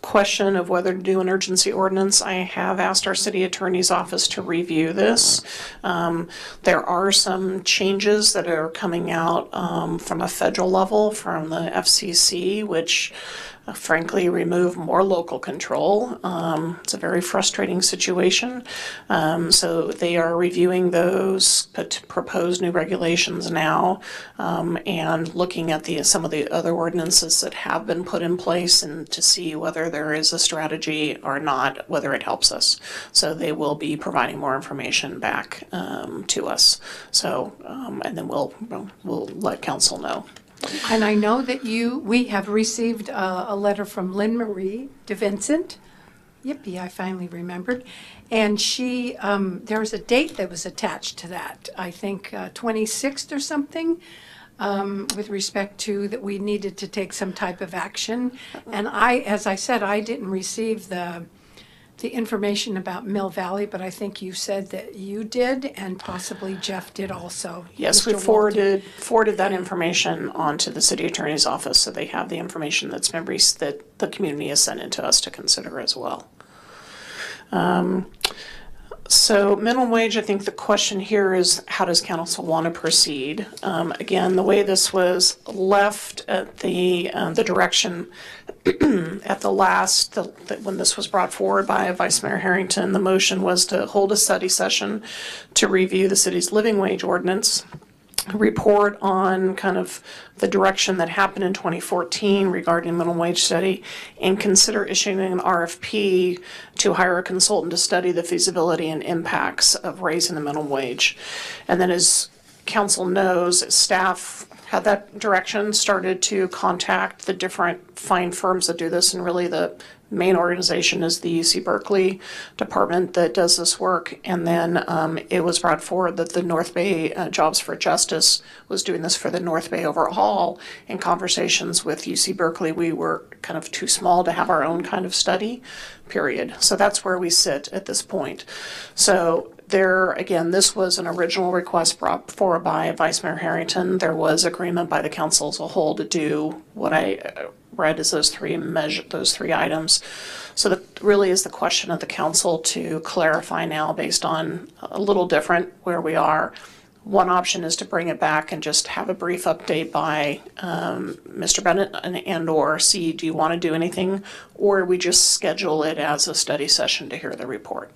question of whether to do an urgency ordinance, I have asked our city attorney's office to review this. There are some changes that are coming out from a federal level from the FCC, which frankly remove more local control. It's a very frustrating situation. So they are reviewing those proposed new regulations now and looking at some of the other ordinances that have been put in place and to see whether there is a strategy or not, whether it helps us. So they will be providing more information back to us. So, and then we'll let council know. And I know that we have received a letter from Lynn Marie DeVincent. Yippee, I finally remembered. And she, there was a date that was attached to that, I think 26th or something, with respect to that we needed to take some type of action. And as I said, I didn't receive the information about Mill Valley, but I think you said that you did, and possibly Jeff did also. Yes, we forwarded that information on to the city attorney's office, so they have the information that the community has sent in to us to consider as well. So minimum wage, I think the question here is how does council want to proceed? Again, the way this was left at the direction at the last, when this was brought forward by Vice Mayor Harrington, the motion was to hold a study session to review the city's living wage ordinance, report on kind of the direction that happened in 2014 regarding minimum wage study, and consider issuing an RFP to hire a consultant to study the feasibility and impacts of raising the minimum wage. And then as council knows, staff had that direction, started to contact the different fine firms that do this, and really the main organization is the UC Berkeley department that does this work. And then it was brought forward that the North Bay Jobs for Justice was doing this for the North Bay overhaul. In conversations with UC Berkeley, we were kind of too small to have our own kind of study, period. So that's where we sit at this point. So there, again, this was an original request brought forward by Vice Mayor Harrington. There was agreement by the council as a whole to do what I read as those three items. So that really is the question of the council to clarify now based on a little different where we are. One option is to bring it back and just have a brief update by Mr. Bennett and or see, do you want to do anything, or we just schedule it as a study session to hear the report.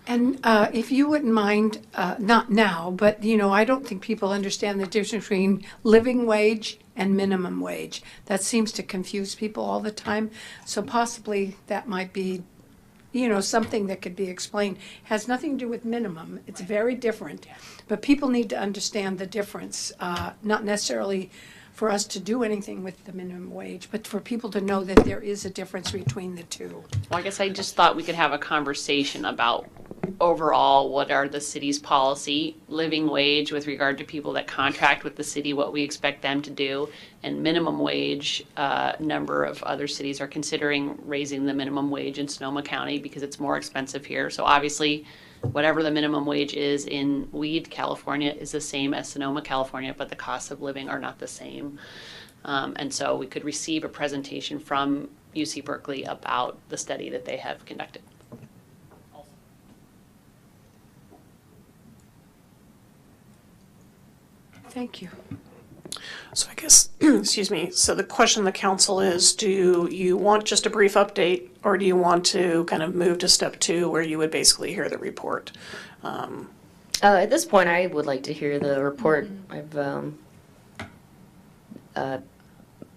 And if you wouldn't mind, not now, but I don't think people understand the difference between living wage and minimum wage. That seems to confuse people all the time. So possibly that might be, something that could be explained. Has nothing to do with minimum. It's very different. But people need to understand the difference, not necessarily for us to do anything with the minimum wage, but for people to know that there is a difference between the two. Well, I guess I just thought we could have a conversation about overall what are the city's policy, living wage with regard to people that contract with the city, what we expect them to do, and minimum wage. Number of other cities are considering raising the minimum wage in Sonoma County because it's more expensive here. So obviously, whatever the minimum wage is in Weed, California is the same as Sonoma, California, but the costs of living are not the same. And so we could receive a presentation from UC Berkeley about the study that they have conducted. Thank you. So I guess, excuse me, so the question of the council is, do you want just a brief update, or do you want to kind of move to step 2 where you would basically hear the report? At this point, I would like to hear the report. I've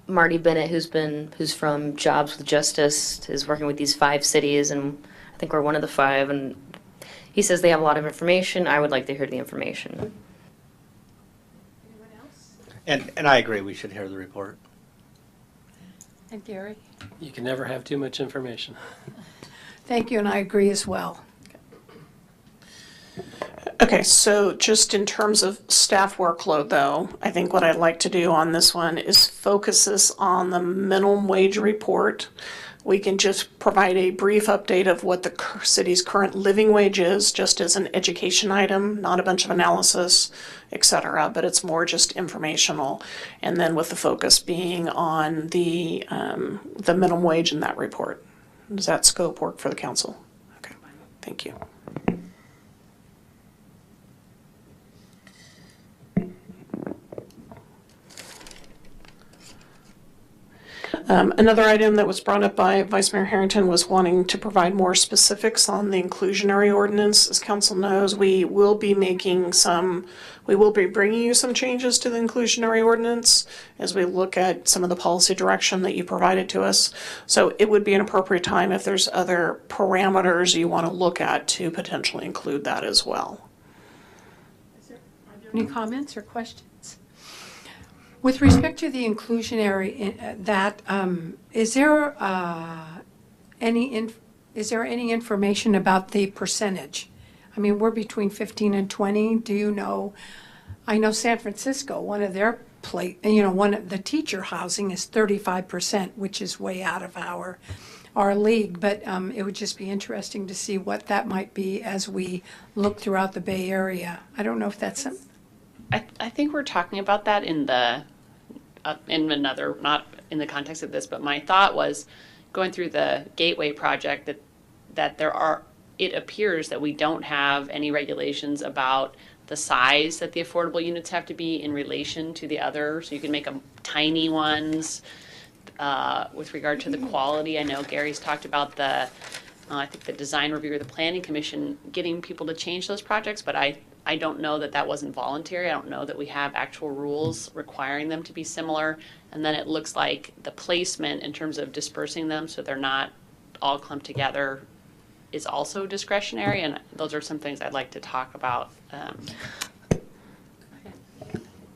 Marty Bennett, who's from Jobs with Justice, is working with these 5 cities, and I think we're one of the 5. And he says they have a lot of information. I would like to hear the information. And I agree, we should hear the report. And Gary? You can never have too much information. Thank you, and I agree as well. Okay, so just in terms of staff workload, though, I think what I'd like to do on this one is focus this on the minimum wage report. We can just provide a brief update of what the city's current living wage is, just as an education item, not a bunch of analysis, et cetera, but it's more just informational. And then with the focus being on the minimum wage in that report. Does that scope work for the council? Okay, thank you. Another item that was brought up by Vice Mayor Harrington was wanting to provide more specifics on the inclusionary ordinance. As council knows, we will be bringing you some changes to the inclusionary ordinance as we look at some of the policy direction that you provided to us. So it would be an appropriate time if there's other parameters you want to look at to potentially include that as well. Any comments or questions? With respect to the inclusionary, is there any information about the percentage? I mean, we're between 15 and 20. Do you know? I know San Francisco, one of their one of the teacher housing is 35%, which is way out of our league. But it would just be interesting to see what that might be as we look throughout the Bay Area. I don't know if that's something. I think we're talking about that in the in another, not in the context of this, but my thought was going through the Gateway project that it appears that we don't have any regulations about the size that the affordable units have to be in relation to the other. So you can make them tiny ones with regard to the quality. I know Gary's talked about I think the design review or the planning commission getting people to change those projects, but I don't know that wasn't voluntary. I don't know that we have actual rules requiring them to be similar. And then it looks like the placement in terms of dispersing them so they're not all clumped together is also discretionary. And those are some things I'd like to talk about.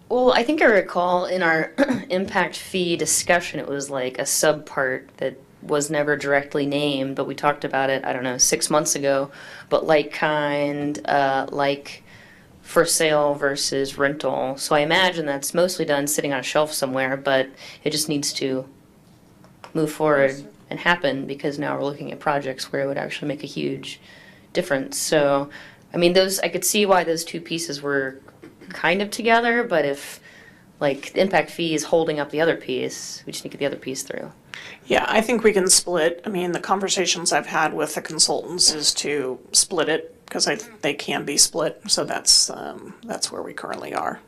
Well, I think I recall in our impact fee discussion, it was like a subpart that was never directly named, but we talked about it, I don't know, 6 months ago. But like kind, like for sale versus rental. So I imagine that's mostly done sitting on a shelf somewhere, but it just needs to move forward and happen because now we're looking at projects where it would actually make a huge difference. So, I mean, I could see why those two pieces were kind of together, but if like the impact fee is holding up the other piece, we just need to get the other piece through. Yeah, I think we can split. I mean, the conversations I've had with the consultants is to split it because they can be split. So that's where we currently are.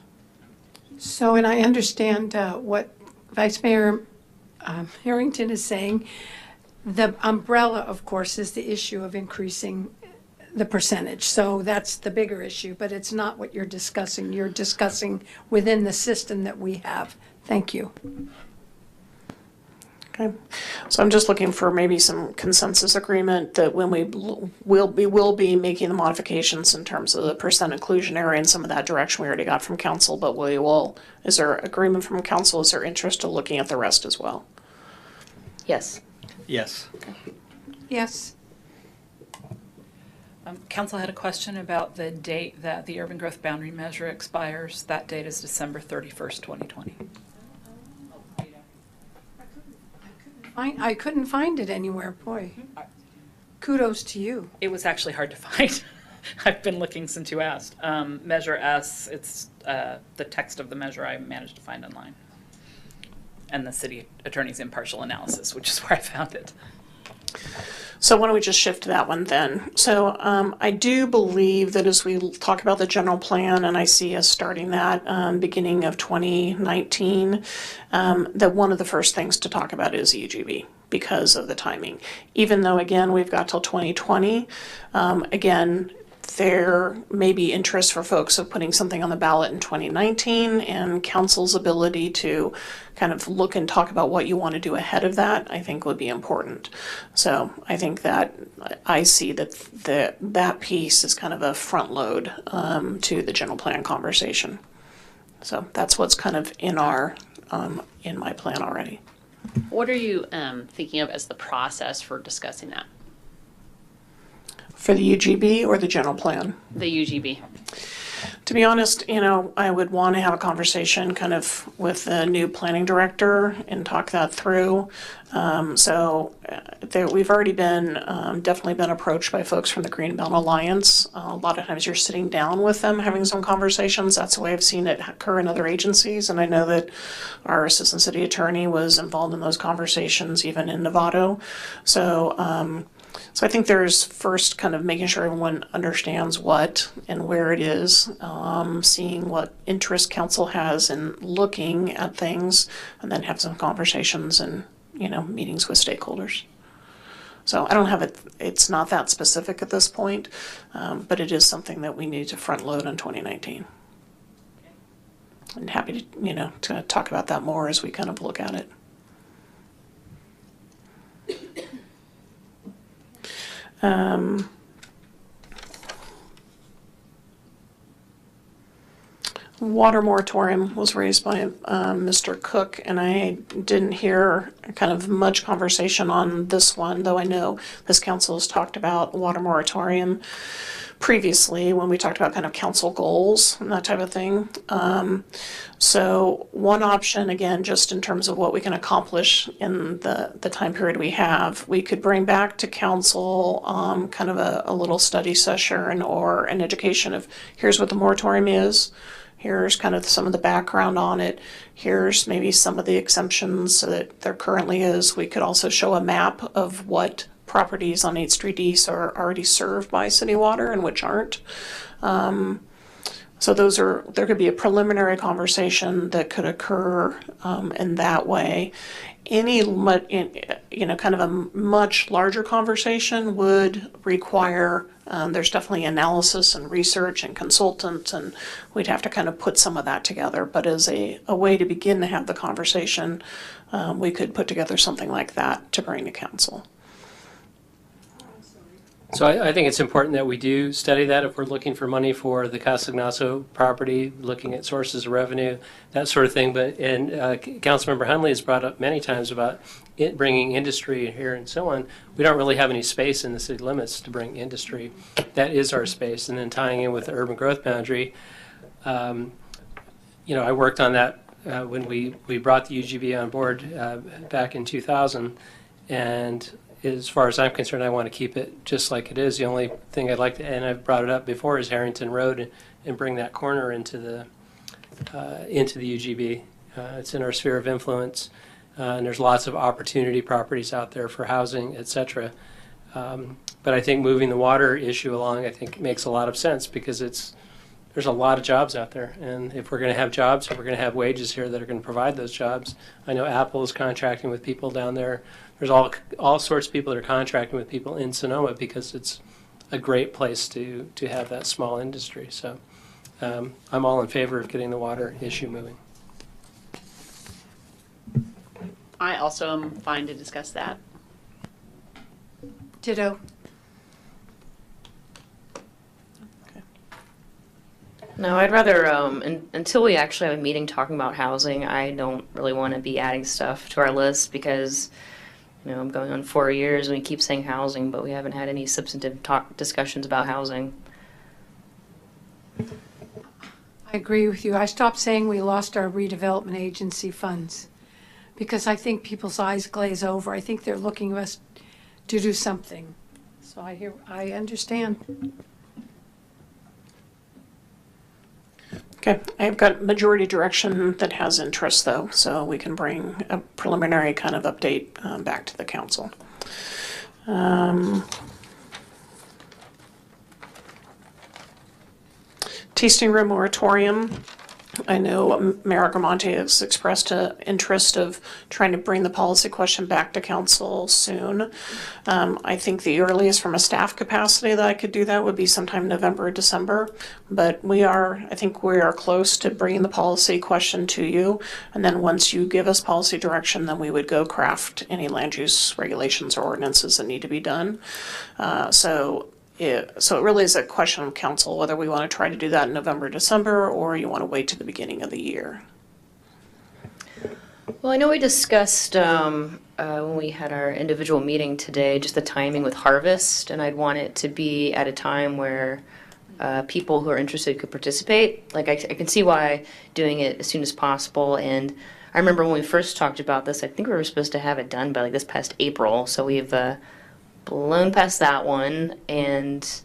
So, and I understand what Vice Mayor Harrington is saying. The umbrella, of course, is the issue of increasing the percentage. So that's the bigger issue, but it's not what you're discussing. You're discussing within the system that we have. Thank you. Okay, so I'm just looking for maybe some consensus agreement that when will be making the modifications in terms of the percent inclusionary and some of that direction we already got from council, but is there agreement from council? Is there interest in looking at the rest as well? Yes. Yes. Yes. Council had a question about the date that the urban growth boundary measure expires. That date is December 31st, 2020. I couldn't find it anywhere, boy. Kudos to you. It was actually hard to find. I've been looking since you asked. Measure S, it's the text of the measure I managed to find online. And the city attorney's impartial analysis, which is where I found it. So why don't we just shift to that one then? So I do believe that as we talk about the general plan, and I see us starting that beginning of 2019, that one of the first things to talk about is UGB because of the timing. Even though, again, we've got till 2020, again, there may be interest for folks of putting something on the ballot in 2019, and council's ability to kind of look and talk about what you want to do ahead of that, I think would be important. So I think that I see that that piece is kind of a front load to the general plan conversation. So that's what's kind of in my plan already. What are you thinking of as the process for discussing that? For the UGB or the general plan? The UGB. To be honest, I would want to have a conversation kind of with the new planning director and talk that through. We've already definitely been approached by folks from the Greenbelt Alliance. A lot of times you're sitting down with them, having some conversations. That's the way I've seen it occur in other agencies. And I know that our assistant city attorney was involved in those conversations, even in Novato. So I think there's first kind of making sure everyone understands what and where it is, seeing what interest council has in looking at things, and then have some conversations and, meetings with stakeholders. So I don't have it, it's not that specific at this point, but it is something that we need to front load in 2019. And happy to, to talk about that more as we kind of look at it. Water moratorium was raised by Mr. Cook, and I didn't hear kind of much conversation on this one, though I know this council has talked about water moratorium previously when we talked about kind of council goals and that type of thing. So one option, again, just in terms of what we can accomplish in the time period we have, we could bring back to council kind of a little study session or an education of here's what the moratorium is. Here's kind of some of the background on it. Here's maybe some of the exemptions that there currently is. We could also show a map of what properties on 8th Street East are already served by city water and which aren't. So there could be a preliminary conversation that could occur in that way. Kind of a much larger conversation would require, there's definitely analysis and research and consultants, and we'd have to kind of put some of that together. But as a way to begin to have the conversation, we could put together something like that to bring to council. So I think it's important that we do study that if we're looking for money for the Casa Ignacio property, looking at sources of revenue, that sort of thing. And Councilmember Hunley has brought up many times about bringing industry here and so on. We don't really have any space in the city limits to bring industry. That is our space. And then tying in with the urban growth boundary, I worked on that when we brought the UGB on board back in 2000, and as far as I'm concerned, I want to keep it just like it is. The only thing I'd like to, and I've brought it up before, is Harrington Road and bring that corner into the UGB. It's in our sphere of influence, and there's lots of opportunity properties out there for housing, etc. But I think moving the water issue along, I think, makes a lot of sense because there's a lot of jobs out there, and if we're going to have jobs, if we're going to have wages here that are going to provide those jobs, I know Apple is contracting with people down there. There's all sorts of people that are contracting with people in Sonoma because it's a great place to have that small industry. So I'm all in favor of getting the water issue moving. I also am fine to discuss that. Ditto. No, I'd rather, until we actually have a meeting talking about housing, I don't really want to be adding stuff to our list because, I'm going on 4 years and we keep saying housing, but we haven't had any substantive discussions about housing. I agree with you. I stopped saying we lost our redevelopment agency funds because I think people's eyes glaze over. I think they're looking at us to do something. So I understand. Okay, I've got majority direction that has interest though, so we can bring a preliminary kind of update back to the council. Tasting room moratorium. I know Mayor Agramonte has expressed an interest of trying to bring the policy question back to council soon. I think the earliest from a staff capacity that I could do that would be sometime November or December. But I think we are close to bringing the policy question to you. And then once you give us policy direction, then we would go craft any land use regulations or ordinances that need to be done. So it really is a question of council whether we want to try to do that in November, December, or you want to wait to the beginning of the year. Well, I know we discussed when we had our individual meeting today, just the timing with harvest, and I'd want it to be at a time where people who are interested could participate. Like I can see why doing it as soon as possible, and I remember when we first talked about this, I think we were supposed to have it done by like this past April, so we've blown past that one, and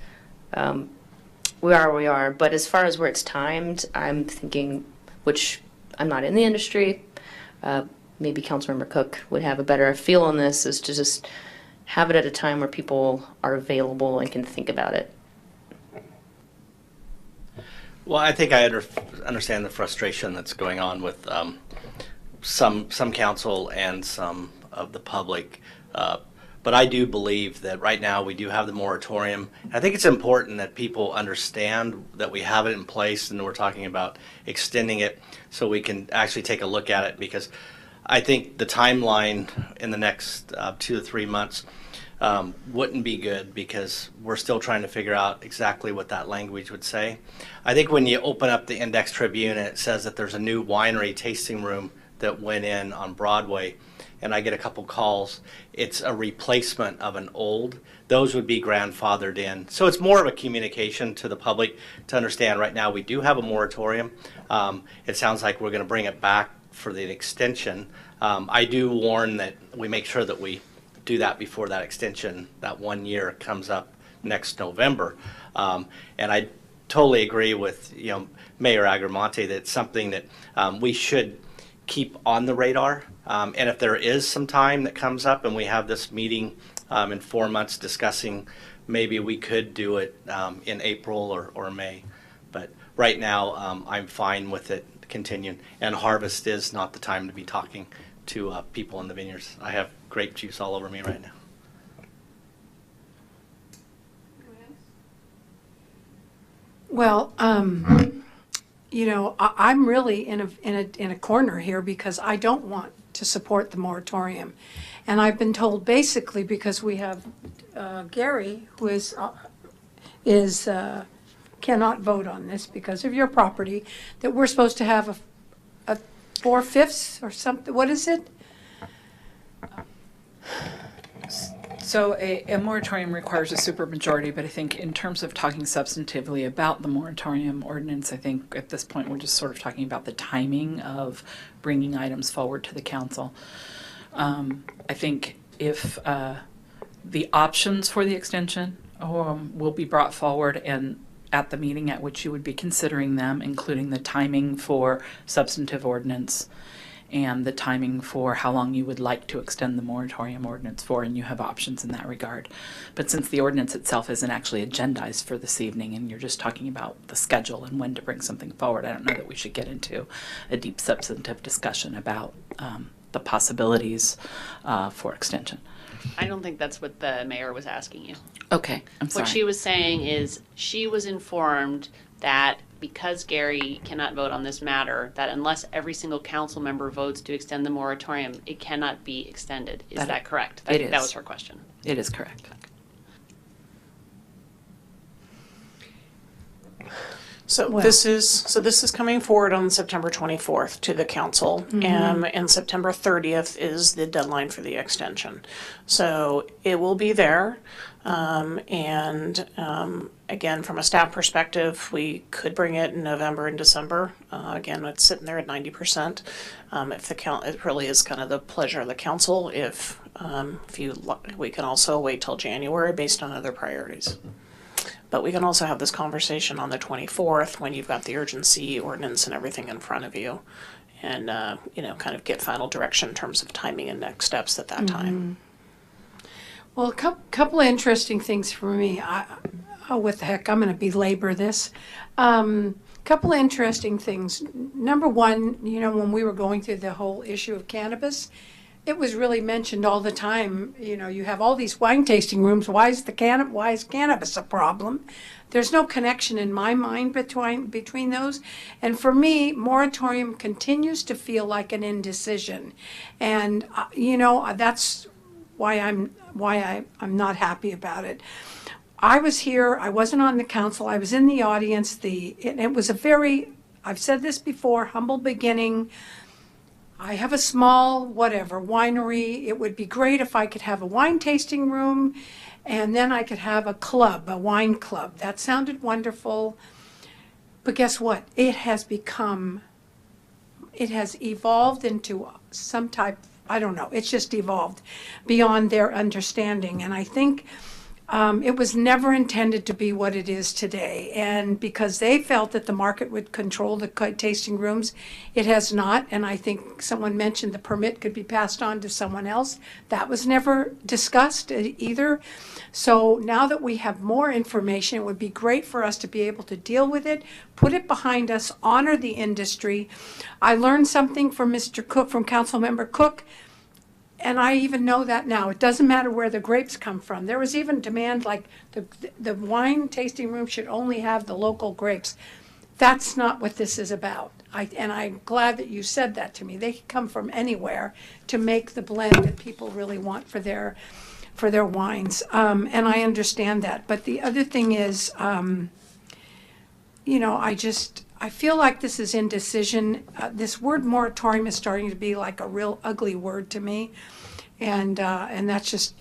we are where we are. But as far as where it's timed, I'm thinking, which I'm not in the industry, maybe Councilmember Cook would have a better feel on this, is to just have it at a time where people are available and can think about it. Well, I think I understand the frustration that's going on with some council and some of the public. But I do believe that right now we do have the moratorium. I think it's important that people understand that we have it in place and we're talking about extending it so we can actually take a look at it, because I think the timeline in the next 2 to 3 months wouldn't be good, because we're still trying to figure out exactly what that language would say. I think when you open up the Index Tribune and it says that there's a new winery tasting room that went in on Broadway, and I get a couple calls, it's a replacement of an old, those would be grandfathered in. So it's more of a communication to the public to understand right now we do have a moratorium. It sounds like we're going to bring it back for the extension. I do warn that we make sure that we do that before that extension, that 1 year, comes up next November. And I totally agree with Mayor Agramonte that it's something that we should keep on the radar. And if there is some time that comes up and we have this meeting in 4 months discussing, maybe we could do it in April or May. But right now, I'm fine with it continuing. And harvest is not the time to be talking to people in the vineyards. I have grape juice all over me right now. Well, I'm really in a corner here because I don't want to support the moratorium. And I've been told basically because we have Gary, who is cannot vote on this because of your property, that we're supposed to have a 4/5 or something. What is it? So a moratorium requires a supermajority, but I think in terms of talking substantively about the moratorium ordinance, I think at this point we're just sort of talking about the timing of bringing items forward to the council. I think if the options for the extension will be brought forward and at the meeting at which you would be considering them, including the timing for substantive ordinance and the timing for how long you would like to extend the moratorium ordinance for, and you have options in that regard. But since the ordinance itself isn't actually agendized for this evening and you're just talking about the schedule and when to bring something forward, I don't know that we should get into a deep substantive discussion about the possibilities for extension. I don't think that's what the mayor was asking you. Okay, I'm sorry. What she was saying is she was informed that because Gary cannot vote on this matter, that unless every single council member votes to extend the moratorium, it cannot be extended. Is that correct? It is. That was her question. It is correct. So this is coming forward on September 24th to the council, and September 30th is the deadline for the extension. So it will be there, and again, from a staff perspective, we could bring it in November and December. Again, it's sitting there at 90%. If it really is kind of the pleasure of the council. We can also wait till January based on other priorities. But we can also have this conversation on the 24th when you've got the urgency ordinance and everything in front of you, and kind of get final direction in terms of timing and next steps at that time. Well, a couple of interesting things for me. What the heck, I'm going to belabor this. Couple of interesting things. Number one, when we were going through the whole issue of cannabis, it was really mentioned all the time. You have all these wine tasting rooms. Why is cannabis a problem? There's no connection in my mind between those. And for me, moratorium continues to feel like an indecision. And that's why I'm not happy about it. I was here. I wasn't on the council. I was in the audience. It was a very, I've said this before, humble beginning. I have a small, winery. It would be great if I could have a wine tasting room, and then I could have a wine club. That sounded wonderful. But guess what? It has evolved into some type, I don't know, it's just evolved beyond their understanding. And I think it was never intended to be what it is today. And because they felt that the market would control the tasting rooms, it has not. And I think someone mentioned the permit could be passed on to someone else. That was never discussed either. So now that we have more information, it would be great for us to be able to deal with it, put it behind us, honor the industry. I learned something from Mr. Cook, from Councilmember Cook, and I even know that now. It doesn't matter where the grapes come from. There was even demand like the wine tasting room should only have the local grapes. That's not what this is about. And I'm glad that you said that to me. They can come from anywhere to make the blend that people really want for their wines. And I understand that. But the other thing is, I feel like this is indecision. This word moratorium is starting to be like a real ugly word to me, and that's just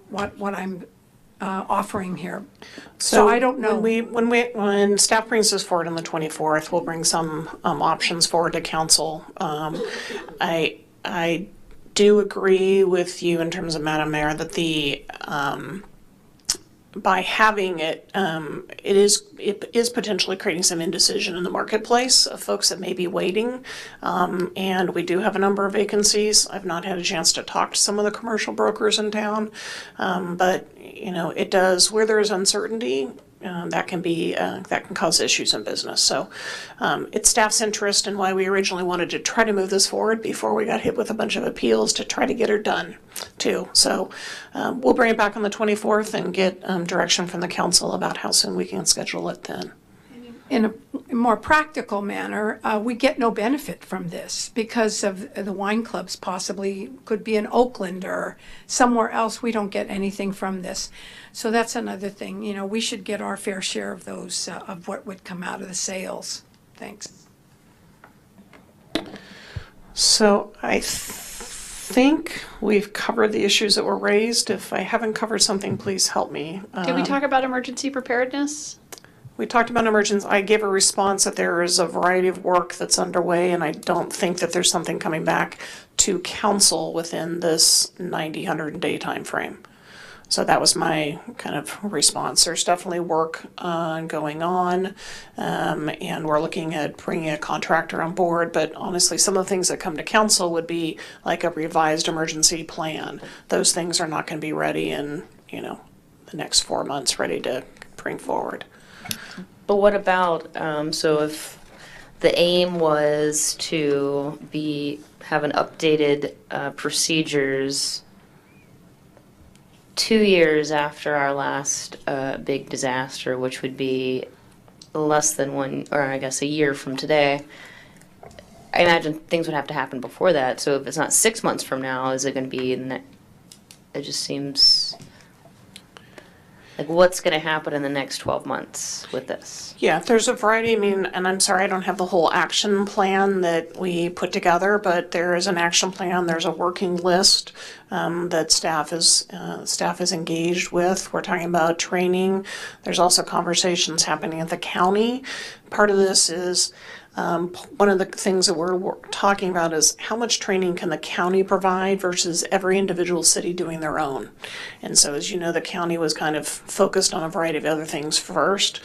what I'm offering here. So I don't know. When staff brings this forward on the 24th, we'll bring some options forward to council. I do agree with you in terms of Madam Mayor that the by having it, it is potentially creating some indecision in the marketplace of folks that may be waiting. And we do have a number of vacancies. I've not had a chance to talk to some of the commercial brokers in town. But, it does, where there is uncertainty, that can cause issues in business. So it's staff's interest and why we originally wanted to try to move this forward before we got hit with a bunch of appeals to try to get her done too. So we'll bring it back on the 24th and get direction from the council about how soon we can schedule it then. In a more practical manner, we get no benefit from this because of the wine clubs possibly could be in Oakland or somewhere else. We don't get anything from this. So that's another thing. We should get our fair share of those, of what would come out of the sales. Thanks. So I think we've covered the issues that were raised. If I haven't covered something, please help me. Did we talk about emergency preparedness? We talked about emergency. I gave a response that there is a variety of work that's underway, and I don't think that there's something coming back to council within this 90, 100-day time frame. So that was my kind of response. There's definitely work going on, and we're looking at bringing a contractor on board. But honestly, some of the things that come to council would be like a revised emergency plan. Those things are not going to be ready in, the next 4 months, ready to bring forward. But what about, so if the aim was to have an updated procedures 2 years after our last big disaster, which would be less than one, or I guess a year from today, I imagine things would have to happen before that. So if it's not 6 months from now, is it going to be it just seems like what's going to happen in the next 12 months with this? Yeah, there's a variety. I mean, and I'm sorry, I don't have the whole action plan that we put together, but there is an action plan. There's a working list that staff is engaged with. We're talking about training. There's also conversations happening at the county. Part of this is one of the things that we're talking about is how much training can the county provide versus every individual city doing their own. And so, as you know, the county was kind of focused on a variety of other things first.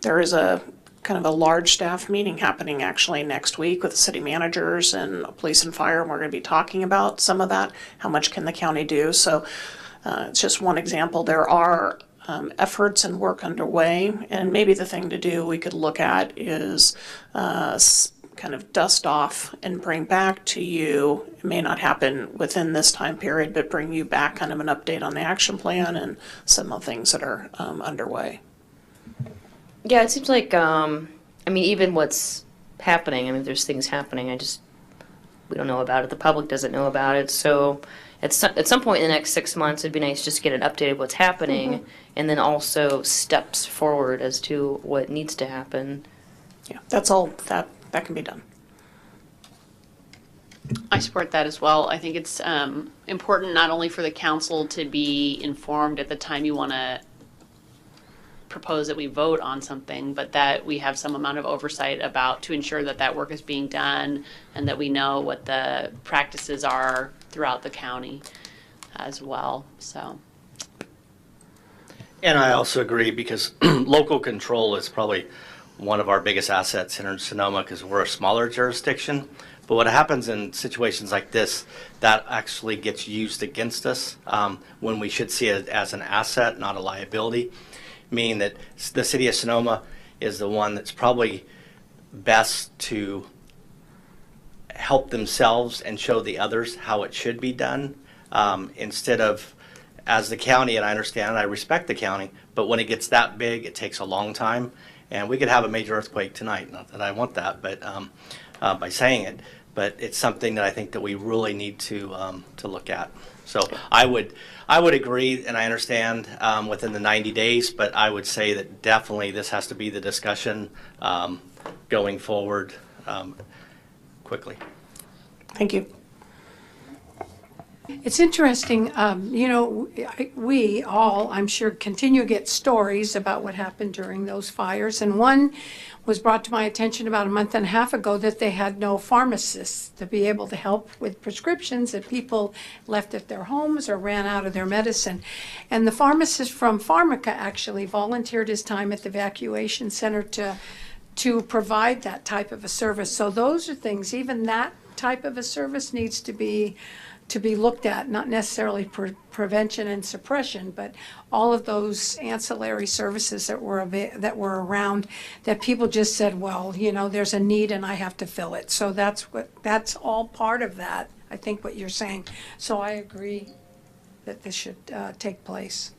There is a kind of a large staff meeting happening actually next week with the city managers and police and fire, and we're going to be talking about some of that. How much can the county do? So it's just one example. There are efforts and work underway, and maybe the thing to do we could look at is kind of dust off and bring back to you. It may not happen within this time period, but bring you back kind of an update on the action plan and some of the things that are underway. Yeah, it seems like, I mean, even what's happening, I mean, there's things happening, we don't know about it, the public doesn't know about it, so at some point in the next 6 months, it'd be nice just to get an update of what's happening, and then also steps forward as to what needs to happen. Yeah, that's all, that can be done. I support that as well. I think it's important not only for the council to be informed at the time you want to propose that we vote on something, but that we have some amount of oversight to ensure that that work is being done and that we know what the practices are throughout the county as well. So. And I also agree because local control is probably one of our biggest assets here in Sonoma because we're a smaller jurisdiction. But what happens in situations like this, that actually gets used against us when we should see it as an asset, not a liability. Meaning that the city of Sonoma is the one that's probably best to help themselves and show the others how it should be done instead of as the county. And I understand and I respect the county, but when it gets that big, it takes a long time. And we could have a major earthquake tonight. Not that I want that, but by saying it, but it's something that I think that we really need to look at. So I would agree, and I understand within the 90 days, but I would say that definitely this has to be the discussion going forward quickly. Thank you. It's interesting, we all, I'm sure, continue to get stories about what happened during those fires. And one was brought to my attention about a month and a half ago that they had no pharmacists to be able to help with prescriptions that people left at their homes or ran out of their medicine. And the pharmacist from Pharmaca actually volunteered his time at the evacuation center to provide that type of a service. So those are things, even that type of a service needs to be looked at, not necessarily prevention and suppression, but all of those ancillary services that were around that people just said, well, there's a need and I have to fill it. So that's all part of that, I think what you're saying. So I agree that this should take place.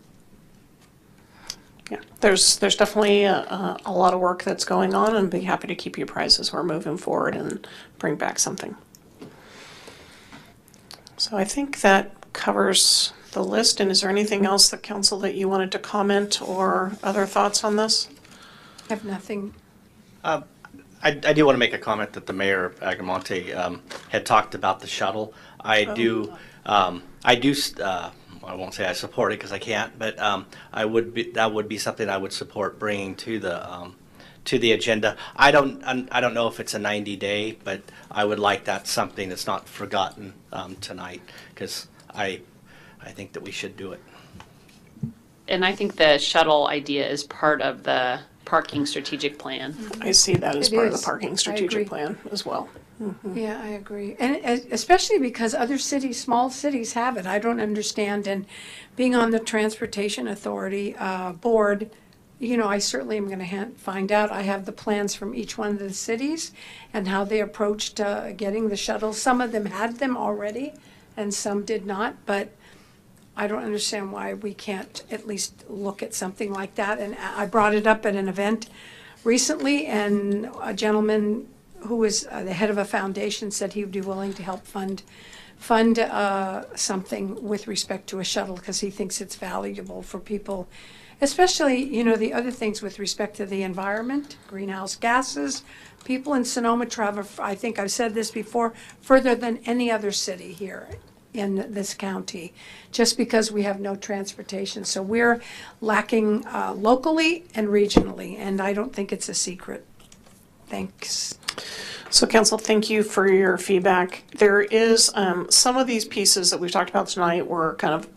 Yeah, there's definitely a lot of work that's going on, and be happy to keep you apprised as we're moving forward and bring back something. So I think that covers the list. And is there anything else, the council, that you wanted to comment or other thoughts on this? I have nothing. I do want to make a comment that the mayor of Agramonte had talked about the shuttle. I won't say I support it because I can't, but that would be something I would support bringing to the agenda. I don't know if it's a 90-day, but I would like that something that's not forgotten tonight because I think that we should do it. And I think the shuttle idea is part of the parking strategic plan. I see that as part of the parking strategic plan as well. Mm-hmm. Yeah, I agree. And especially because other cities, small cities have it. I don't understand. And being on the Transportation Authority board, I certainly am going to find out. I have the plans from each one of the cities and how they approached getting the shuttles. Some of them had them already and some did not, but I don't understand why we can't at least look at something like that. And I brought it up at an event recently, and a gentleman who was the head of a foundation said he would be willing to help fund something with respect to a shuttle because he thinks it's valuable for people, especially, you know, the other things with respect to the environment, greenhouse gases. People in Sonoma travel, I think I've said this before, further than any other city here in this county, just because we have no transportation. So we're lacking locally and regionally, and I don't think it's a secret. Thanks. So council, thank you for your feedback. There is some of these pieces that we've talked about tonight were kind of,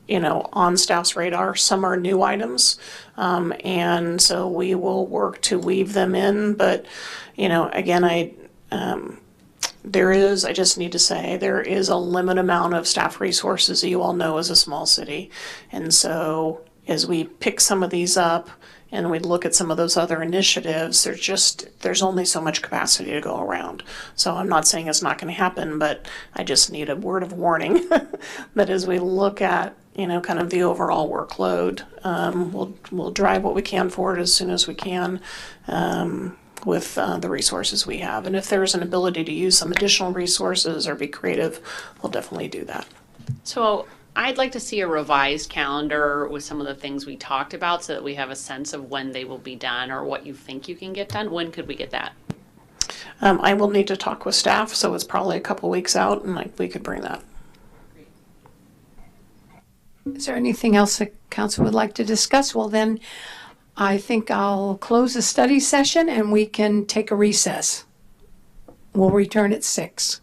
you know, on staff's radar. Some are new items, and so we will work to weave them in. But, you know, again, I just need to say, there is a limited amount of staff resources that you all know as a small city. And so as we pick some of these up and we look at some of those other initiatives, there's only so much capacity to go around. So I'm not saying it's not going to happen, but I just need a word of warning that as we look at, you know, kind of the overall workload, we'll drive what we can forward as soon as we can with the resources we have. And if there's an ability to use some additional resources or be creative, we'll definitely do that. So I'd like to see a revised calendar with some of the things we talked about so that we have a sense of when they will be done or what you think you can get done. When could we get that? I will need to talk with staff, so it's probably a couple weeks out, and we could bring that. Is there anything else the council would like to discuss? Well, then I think I'll close the study session and we can take a recess. We'll return at 6.